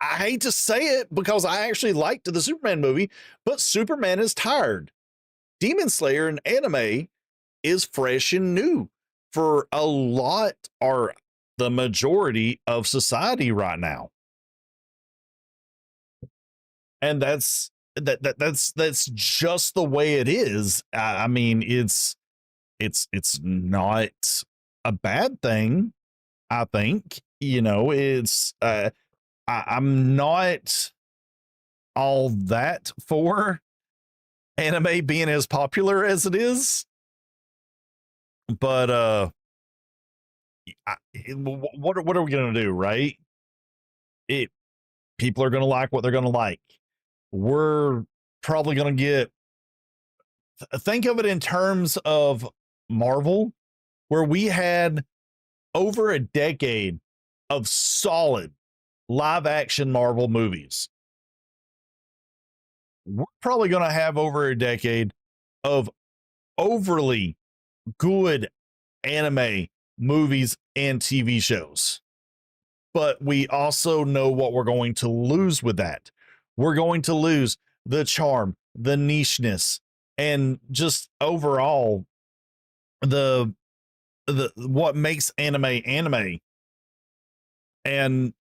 I hate to say it, because I actually liked the Superman movie, but Superman is tired. Demon Slayer in anime is fresh and new for a lot, or the majority of society right now. And that's just the way it is. I mean, it's not a bad thing. I think, you know, it's I'm not all that for anime being as popular as it is, but what are we gonna do, right? People are gonna like what they're gonna like. We're probably gonna get, think of it in terms of Marvel, where we had over a decade of solid live action Marvel movies. We're probably going to have over a decade of overly good anime movies and TV shows. But we also know what we're going to lose with that. We're going to lose the charm, the nicheness, and just overall the what makes anime. And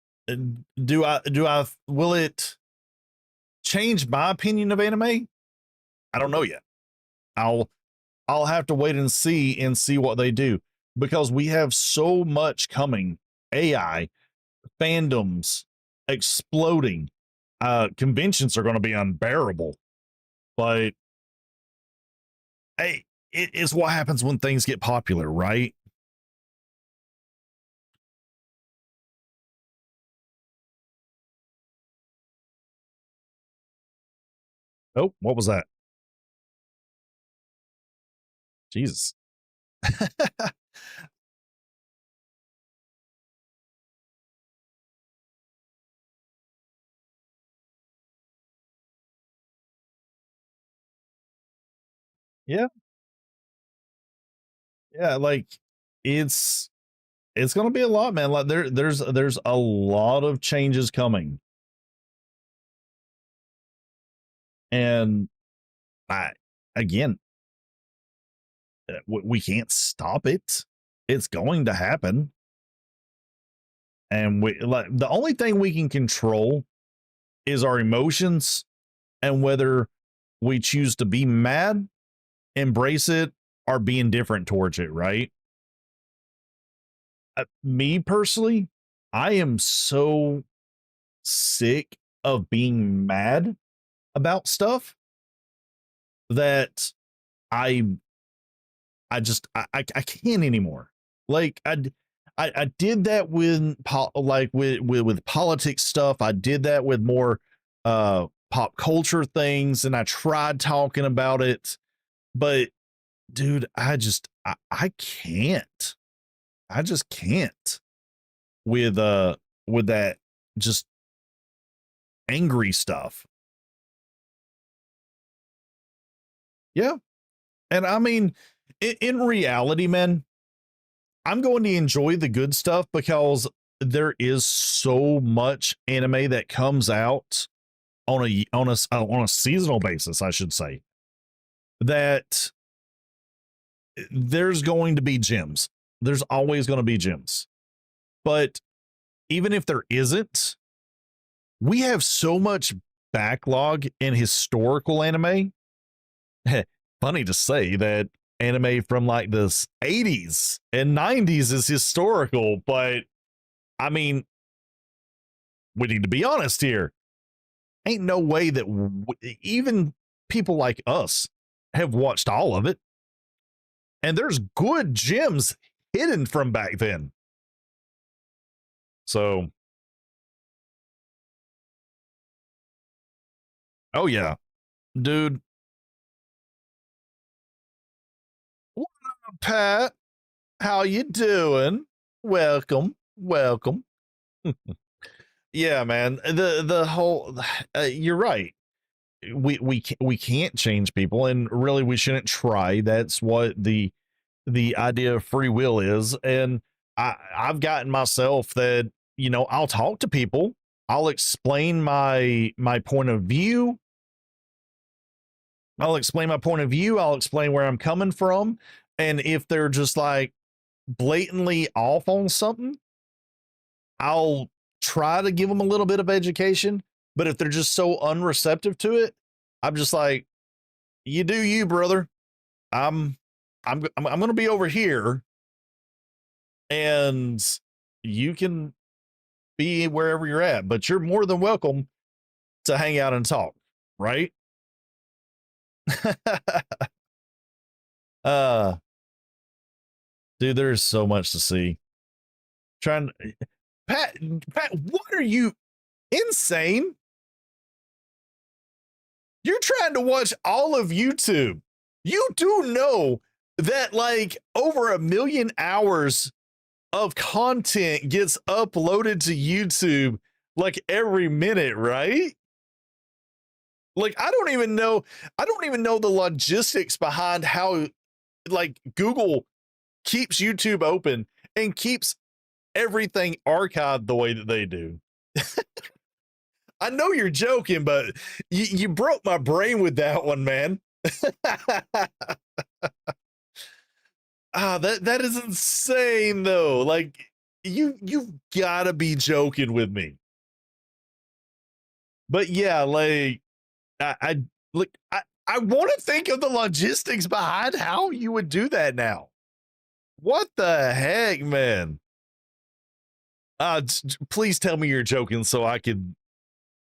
will it change my opinion of anime? I don't know yet. I'll have to wait and see what they do, because we have so much coming. AI, fandoms exploding, conventions are going to be unbearable. But hey, it is what happens when things get popular, right? Oh, what was that? Jesus. Yeah. Yeah, like it's gonna be a lot, man. Like there's a lot of changes coming. And I again, we can't stop it. It's going to happen. And we, like, the only thing we can control is our emotions, and whether we choose to be mad, embrace it, or be indifferent towards it, right? Me personally, I am so sick of being mad about stuff that I can't anymore. Like I did that with with politics stuff. I did that with more pop culture things, and I tried talking about it, but dude, I can't. I just can't with that just angry stuff. Yeah. And I mean, in reality, man, I'm going to enjoy the good stuff, because there is so much anime that comes out on a seasonal basis, I should say, that there's going to be gems. There's always going to be gems. But even if there isn't, we have so much backlog in historical anime. Funny to say that anime from like the 80s and 90s is historical, but I mean, we need to be honest here. Ain't no way that even people like us have watched all of it. And there's good gems hidden from back then. So Oh yeah, dude. What up, Pat? How you doing? Welcome, welcome. Yeah, man. The whole you're right. We can't change people, and really we shouldn't try. That's what the idea of free will is. And I've gotten myself that, you know, I'll talk to people, I'll explain my point of view. I'll explain my point of view. I'll explain where I'm coming from. And if they're just like blatantly off on something, I'll try to give them a little bit of education. But if they're just so unreceptive to it, I'm just like, you do you, brother. I'm going to be over here, and you can be wherever you're at, but you're more than welcome to hang out and talk, right? uh Dude, there's so much to see. Pat, what are you, insane? You're trying to watch all of YouTube. You do know that like over 1 million hours of content gets uploaded to YouTube like every minute, right? Like I don't even know the logistics behind how like Google keeps YouTube open and keeps everything archived the way that they do. I know you're joking, but you broke my brain with that one, man. That is insane though. Like you've gotta be joking with me. But yeah, like I want to think of the logistics behind how you would do that now. What the heck, man? Please tell me you're joking so I could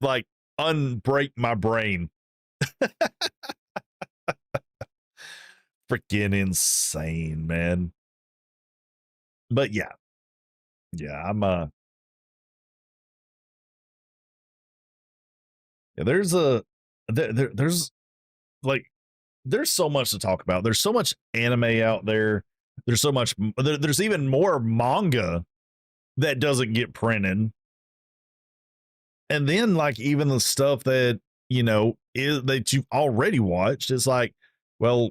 like unbreak my brain. Freaking insane, man. But yeah, I'm yeah, there's like there's so much to talk about. There's so much anime out there. There's so much there's even more manga that doesn't get printed. And then like even the stuff that, you know, is that you've already watched is like, well,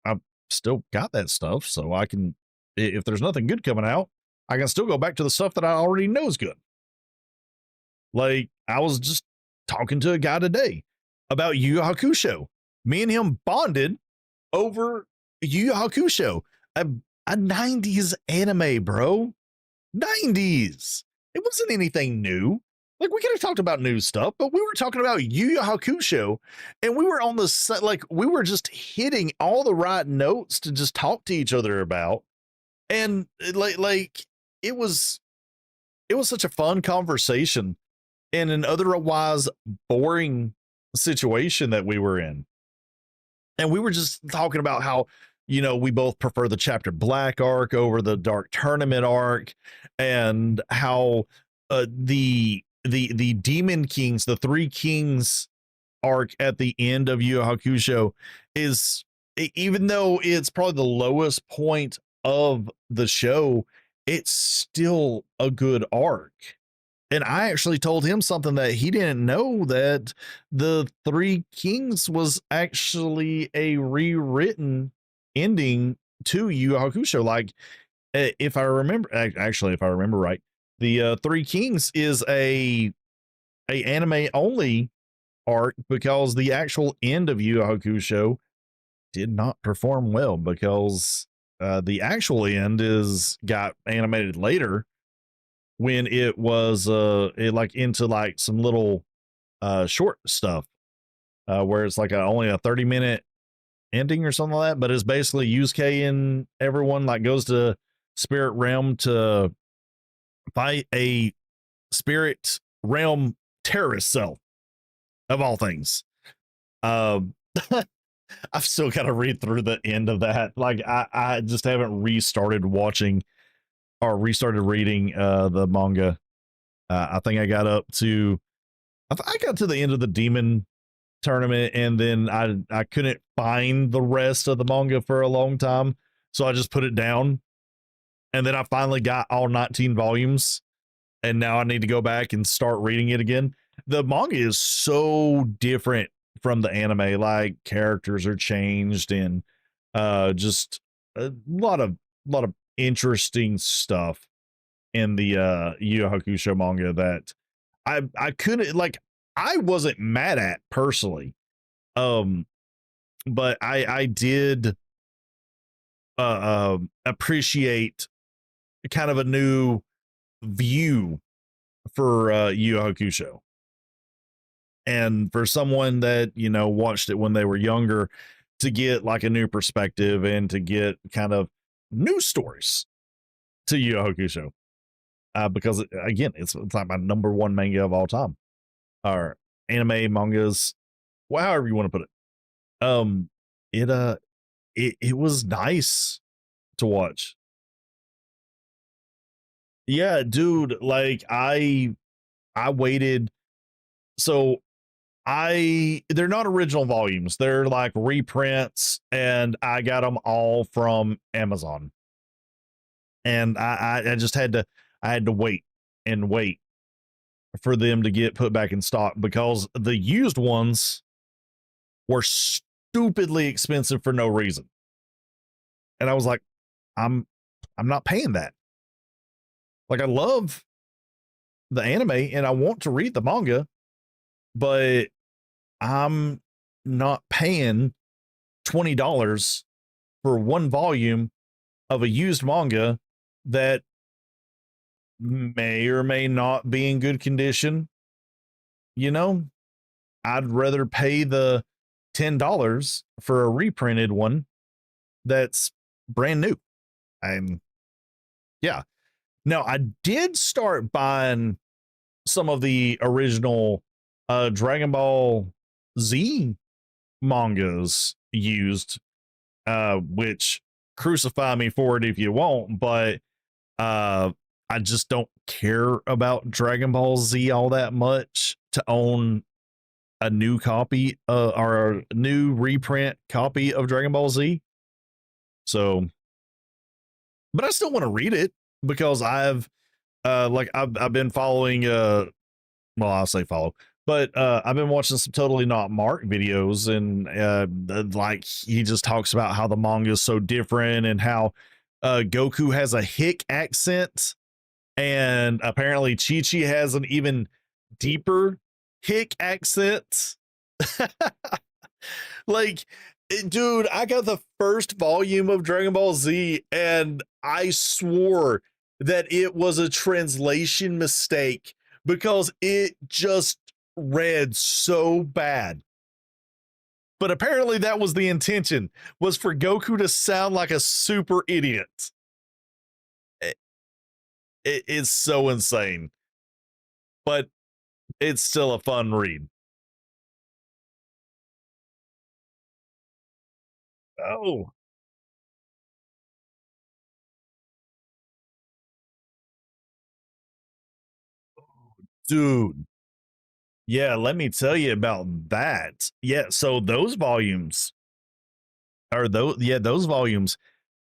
I've still got that stuff, so I can, if there's nothing good coming out, I can still go back to the stuff that I already know is good. Like I was just talking to a guy today about Yu Yu Hakusho. Me and him bonded over Yu Yu Hakusho, a 90s anime, bro. 90s. It wasn't anything new. Like we could have talked about new stuff, but we were talking about Yu Yu Hakusho, and we were on the like we were just hitting all the right notes to just talk to each other about, and like it was such a fun conversation in an otherwise boring situation that we were in, and we were just talking about how, you know, we both prefer the Chapter Black arc over the Dark Tournament arc, and how the Demon Kings, the Three Kings arc at the end of Yu Yu Hakusho is, even though it's probably the lowest point of the show, it's still a good arc. And I actually told him something that he didn't know, that the Three Kings was actually a rewritten ending to Yu Yu Hakusho. Like if I remember right, the Three Kings is a anime only arc, because the actual end of Yu Yu Hakusho did not perform well, because the actual end got animated later, when it was it like into like some little short stuff where it's like only a 30-minute ending or something like that, but it's basically Yusuke and everyone like goes to Spirit Realm to fight a Spirit Realm terrorist cell, of all things. I've still got to read through the end of that. Like I just haven't restarted watching or restarted reading the manga. I think I got up to, I got to the end of the demon tournament, and then I couldn't find the rest of the manga for a long time, so I just put it down. And then I finally got all 19 volumes, and now I need to go back and start reading it again. The manga is so different from the anime. Like, characters are changed, and just a lot of interesting stuff in the Yu Yu Hakusho manga that I couldn't, like, I wasn't mad at personally. But I did appreciate kind of a new view for Yu Yu Hakusho. And for someone that, you know, watched it when they were younger, to get like a new perspective and to get kind of new stories to Yu Yu Hakusho. Because again, it's like my number one manga of all time, or anime, mangas, however you want to put it. It was nice to watch. Yeah, dude, like I waited. So they're not original volumes. They're like reprints, and I got them all from Amazon. And I just had to wait and wait for them to get put back in stock, because the used ones were stupidly expensive for no reason. And I was like, I'm not paying that. Like, I love the anime and I want to read the manga, but I'm not paying $20 for one volume of a used manga that may or may not be in good condition. You know, I'd rather pay the $10 for a reprinted one that's brand new. Yeah. Now, I did start buying some of the original Dragon Ball Z mangas used, which, crucify me for it if you want, but I just don't care about Dragon Ball Z all that much to own a new copy or a new reprint copy of Dragon Ball Z. So, but I still want to read it, because I've been following well, I'll say follow, but I've been watching some Totally Not Mark videos, and like, he just talks about how the manga is so different, and how Goku has a hick accent, and apparently Chi-Chi has an even deeper hick accent. Like, dude, I got the first volume of Dragon Ball Z, and I swore that it was a translation mistake, because it just read so bad. But apparently that was the intention, was for Goku to sound like a super idiot. It is so insane, but it's still a fun read. Oh, dude. Yeah, let me tell you about that. Yeah, so those volumes those volumes,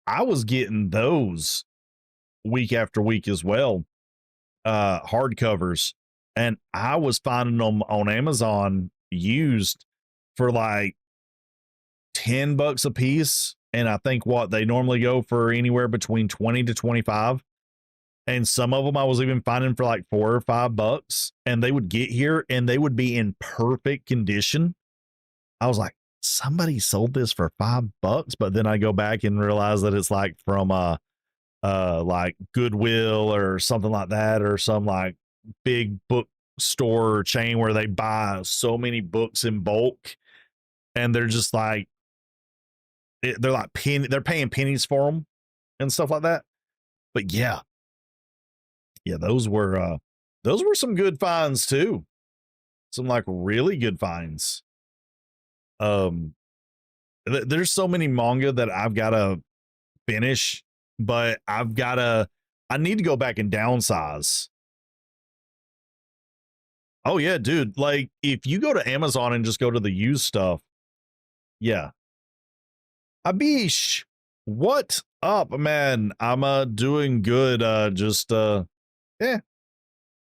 I was getting those week after week as well. Hardcovers, and I was finding them on Amazon used for like $10 a piece, and I think what they normally go for anywhere between 20 to 25. And some of them I was even finding for like $4 or $5, and they would get here and they would be in perfect condition. I was like, somebody sold this for $5, but then I go back and realize that it's like from like Goodwill or something like that, or some like big bookstore chain where they buy so many books in bulk, and they're just like, they're like they're paying pennies for them and stuff like that. But yeah, those were some good finds too. Some like really good finds. There's so many manga that I've got to finish, but I need to go back and downsize. Oh yeah, dude. Like if you go to Amazon and just go to the used stuff, yeah. Abish, what up, man? I'm doing good. Yeah.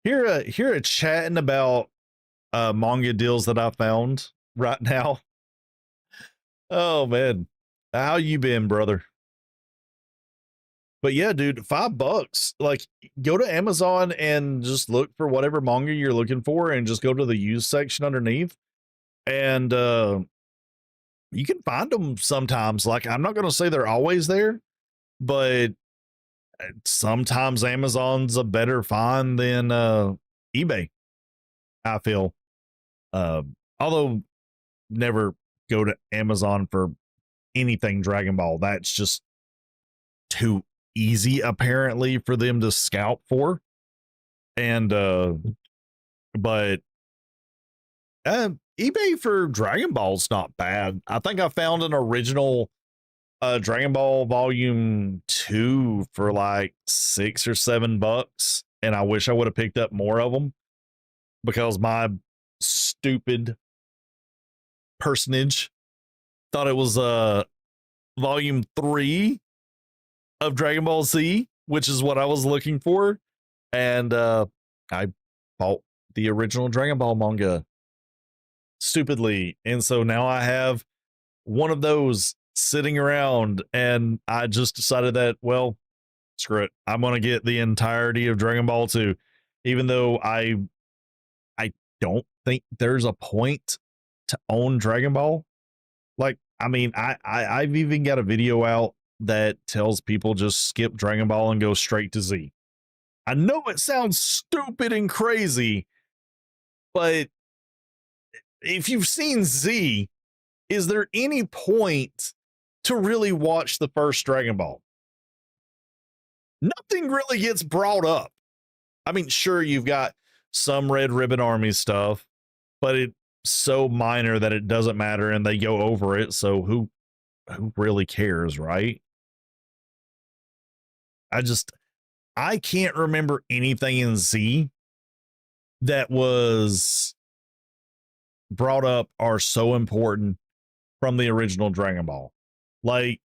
Here chatting about manga deals that I found right now. Oh man. How you been, brother? But yeah, dude, $5. Like, go to Amazon and just look for whatever manga you're looking for, and just go to the used section underneath, and you can find them sometimes. Like, I'm not gonna say they're always there, but sometimes Amazon's a better find than eBay, I feel. Although never go to Amazon for anything Dragon Ball. That's just too easy apparently for them to scalp for. And but eBay for Dragon Ball's not bad. I think I found an original Dragon Ball volume 2 for like $6 or $7, and I wish I would have picked up more of them because my stupid personage thought it was volume 3 of Dragon Ball Z, which is what I was looking for, and I bought the original Dragon Ball manga stupidly, and so now I have one of those sitting around, and I just decided that, well, screw it, I'm gonna get the entirety of Dragon Ball 2, even though I don't think there's a point to own Dragon Ball. Like, I mean, I've even got a video out that tells people just skip Dragon Ball and go straight to Z. I know it sounds stupid and crazy, but if you've seen Z, is there any point to really watch the first Dragon Ball? Nothing really gets brought up. I mean, sure, you've got some Red Ribbon Army stuff, but it's so minor that it doesn't matter, and they go over it, so who really cares, right? I can't remember anything in Z that was brought up or so important from the original Dragon Ball. Like,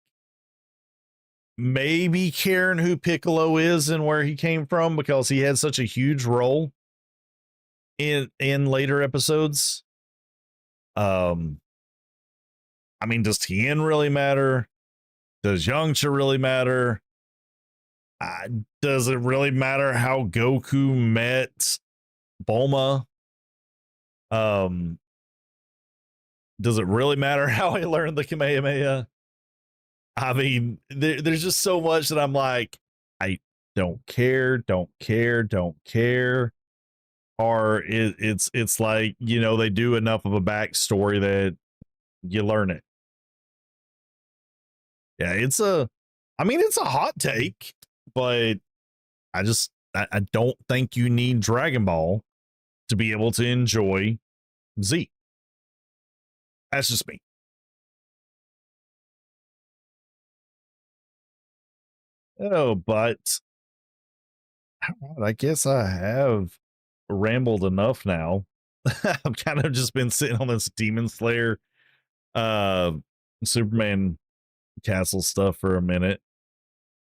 maybe caring who Piccolo is and where he came from, because he had such a huge role in later episodes. I mean, does Tien really matter? Does Yamcha really matter? Does it really matter how Goku met Bulma? Does it really matter how he learned the Kamehameha? I mean, there's just so much that I'm like, I don't care. Or it's like, you know, they do enough of a backstory that you learn it. Yeah, it's a hot take, but I don't think you need Dragon Ball to be able to enjoy Z. That's just me. Oh, but I guess I have rambled enough now. I've kind of just been sitting on this Demon Slayer Superman Castle stuff for a minute.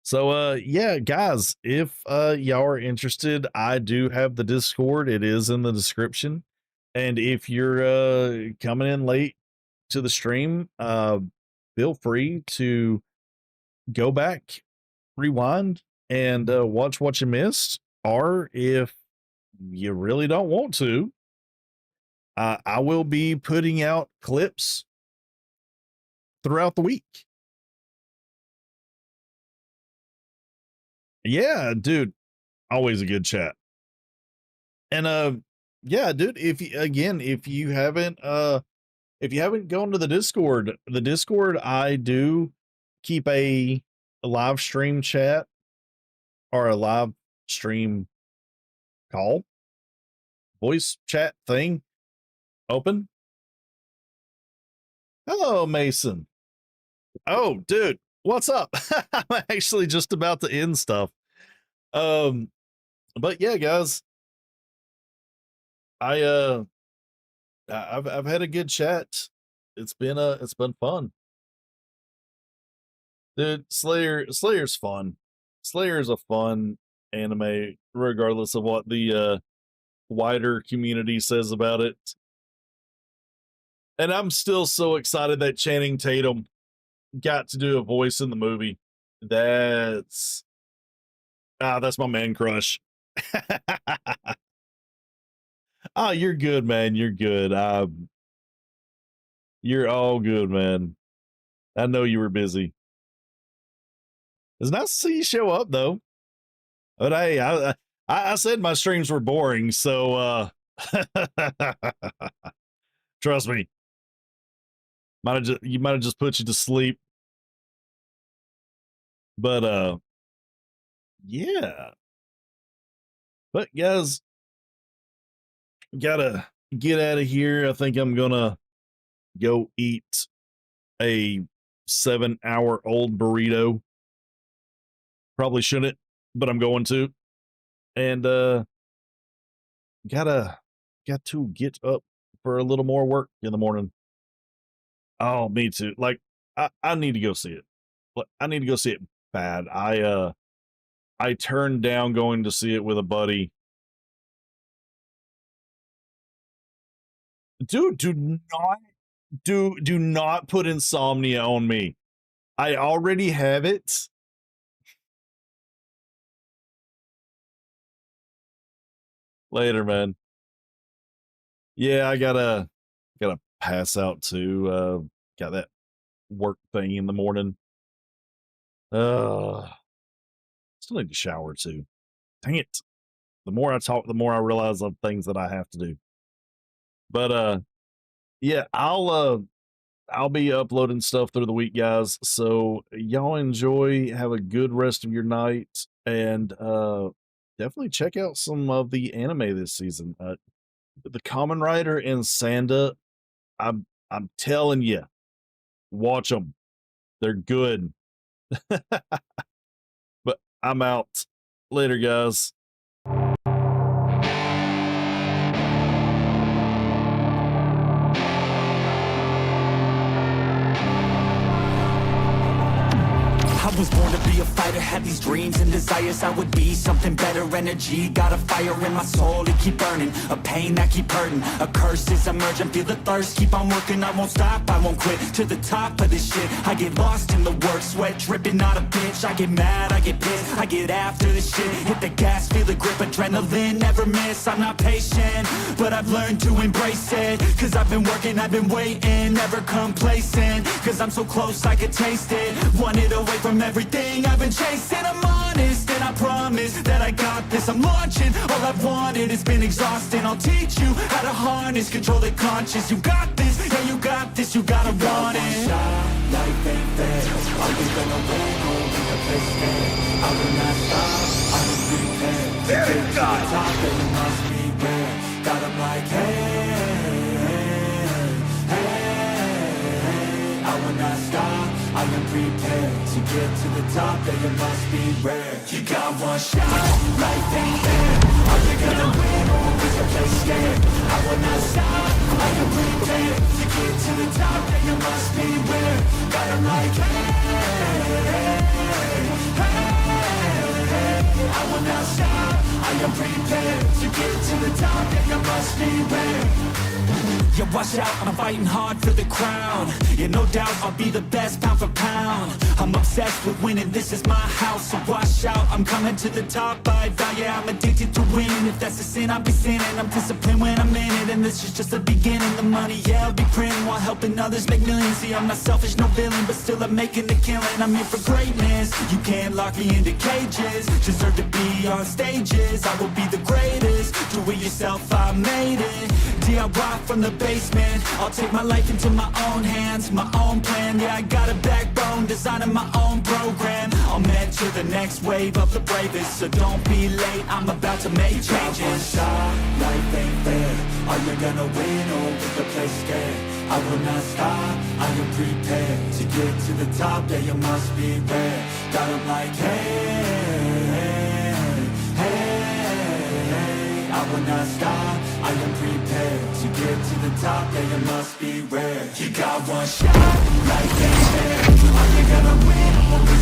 So yeah, guys, if y'all are interested, I do have the Discord. It is in the description. And if you're coming in late to the stream, feel free to go back, rewind, and watch what you missed. Or if you really don't want to, I will be putting out clips throughout the week. Yeah, dude, always a good chat. And yeah, dude, if you haven't gone to the Discord, I do keep a live stream chat or a live stream call voice chat thing open. Hello, Mason. Oh, dude, what's up? I'm actually just about to end stuff. But yeah, guys, I've had a good chat. It's been fun. Dude, Slayer's fun. Slayer's a fun anime, regardless of what the wider community says about it. And I'm still so excited that Channing Tatum got to do a voice in the movie. That's my man crush. Oh, you're good, man. You're good. You're all good, man. I know you were busy. It's nice to see you show up, though. But hey, I said my streams were boring, so trust me. You might have just put you to sleep. But yeah. But guys, gotta get out of here. I think I'm gonna go eat a 7-hour-old burrito. Probably shouldn't, but I'm going to. And got to get up for a little more work in the morning. Oh, me too. Like I need to go see it. I need to go see it bad. I turned down going to see it with a buddy. Dude, do not put insomnia on me. I already have it. Later, man. Yeah, I gotta pass out too. Got that work thing in the morning. Still need to shower too. Dang it. The more I talk, the more I realize of things that I have to do. But yeah, I'll be uploading stuff through the week, guys. So y'all enjoy, have a good rest of your night, and definitely check out some of the anime this season. The Kamen Rider and Sanda, I'm telling you, watch them. They're good. But I'm out. Later, guys. I was born to be a fighter, had these dreams and desires. I would be something better, energy, got a fire in my soul to keep burning, a pain that keep hurting, a curse is emerging, feel the thirst, keep on working, I won't stop, I won't quit, to the top of this shit, I get lost in the work, sweat dripping, not a bitch, I get mad, I get pissed, I get after this shit, hit the gas, feel the grip, adrenaline, never miss, I'm not patient, but I've learned to embrace it, cause I've been working, I've been waiting, never complacent, cause I'm so close I could taste it, want it away from everything I've been chasing. I'm honest and I promise that I got this. I'm launching, all I've wanted has been exhausting. I'll teach you how to harness, control the conscious. You got this, yeah you got this, you gotta want it. Life ain't fair, are you gonna win or will the place stand? I will not stop, I will prepare. Very good. Top and you must beware. Got 'em like hey, I will not stop, I am prepared to get to the top, that you must be rare. You got one shot, life ain't fair. Are you gonna win or is your place scared? I will not stop, I am prepared to get to the top, that you must be rare. Got 'em like hey, I will not stop, I am prepared to get to the top, that you must be rare. Yeah, watch out, I'm fighting hard for the crown. Yeah, no doubt I'll be the best pound for pound. I'm obsessed with winning, this is my house. So watch out, I'm coming to the top. I vow, yeah, I'm addicted to winning. If that's a sin, I'll be sinning. I'm disciplined when I'm in it, and this is just the beginning. The money, yeah, I'll be printing while helping others make millions. See, I'm not selfish, no villain, but still I'm making the killing. I'm here for greatness, you can't lock me into cages. Deserve to be on stages, I will be the greatest. Do it yourself, I made it. DIY from the basement, I'll take my life into my own hands, my own plan, yeah I got a backbone, designing my own program, I'll mentor the next wave of the bravest, so don't be late, I'm about to make changes. Life ain't fair, are you gonna win or will the place scared? I will not stop, I am prepared to get to the top, yeah you must be rare, got 'em like hey, I will not stop, I am prepared to get to the top, yeah, you must be rare. You got one shot, like that. Are you gonna win or is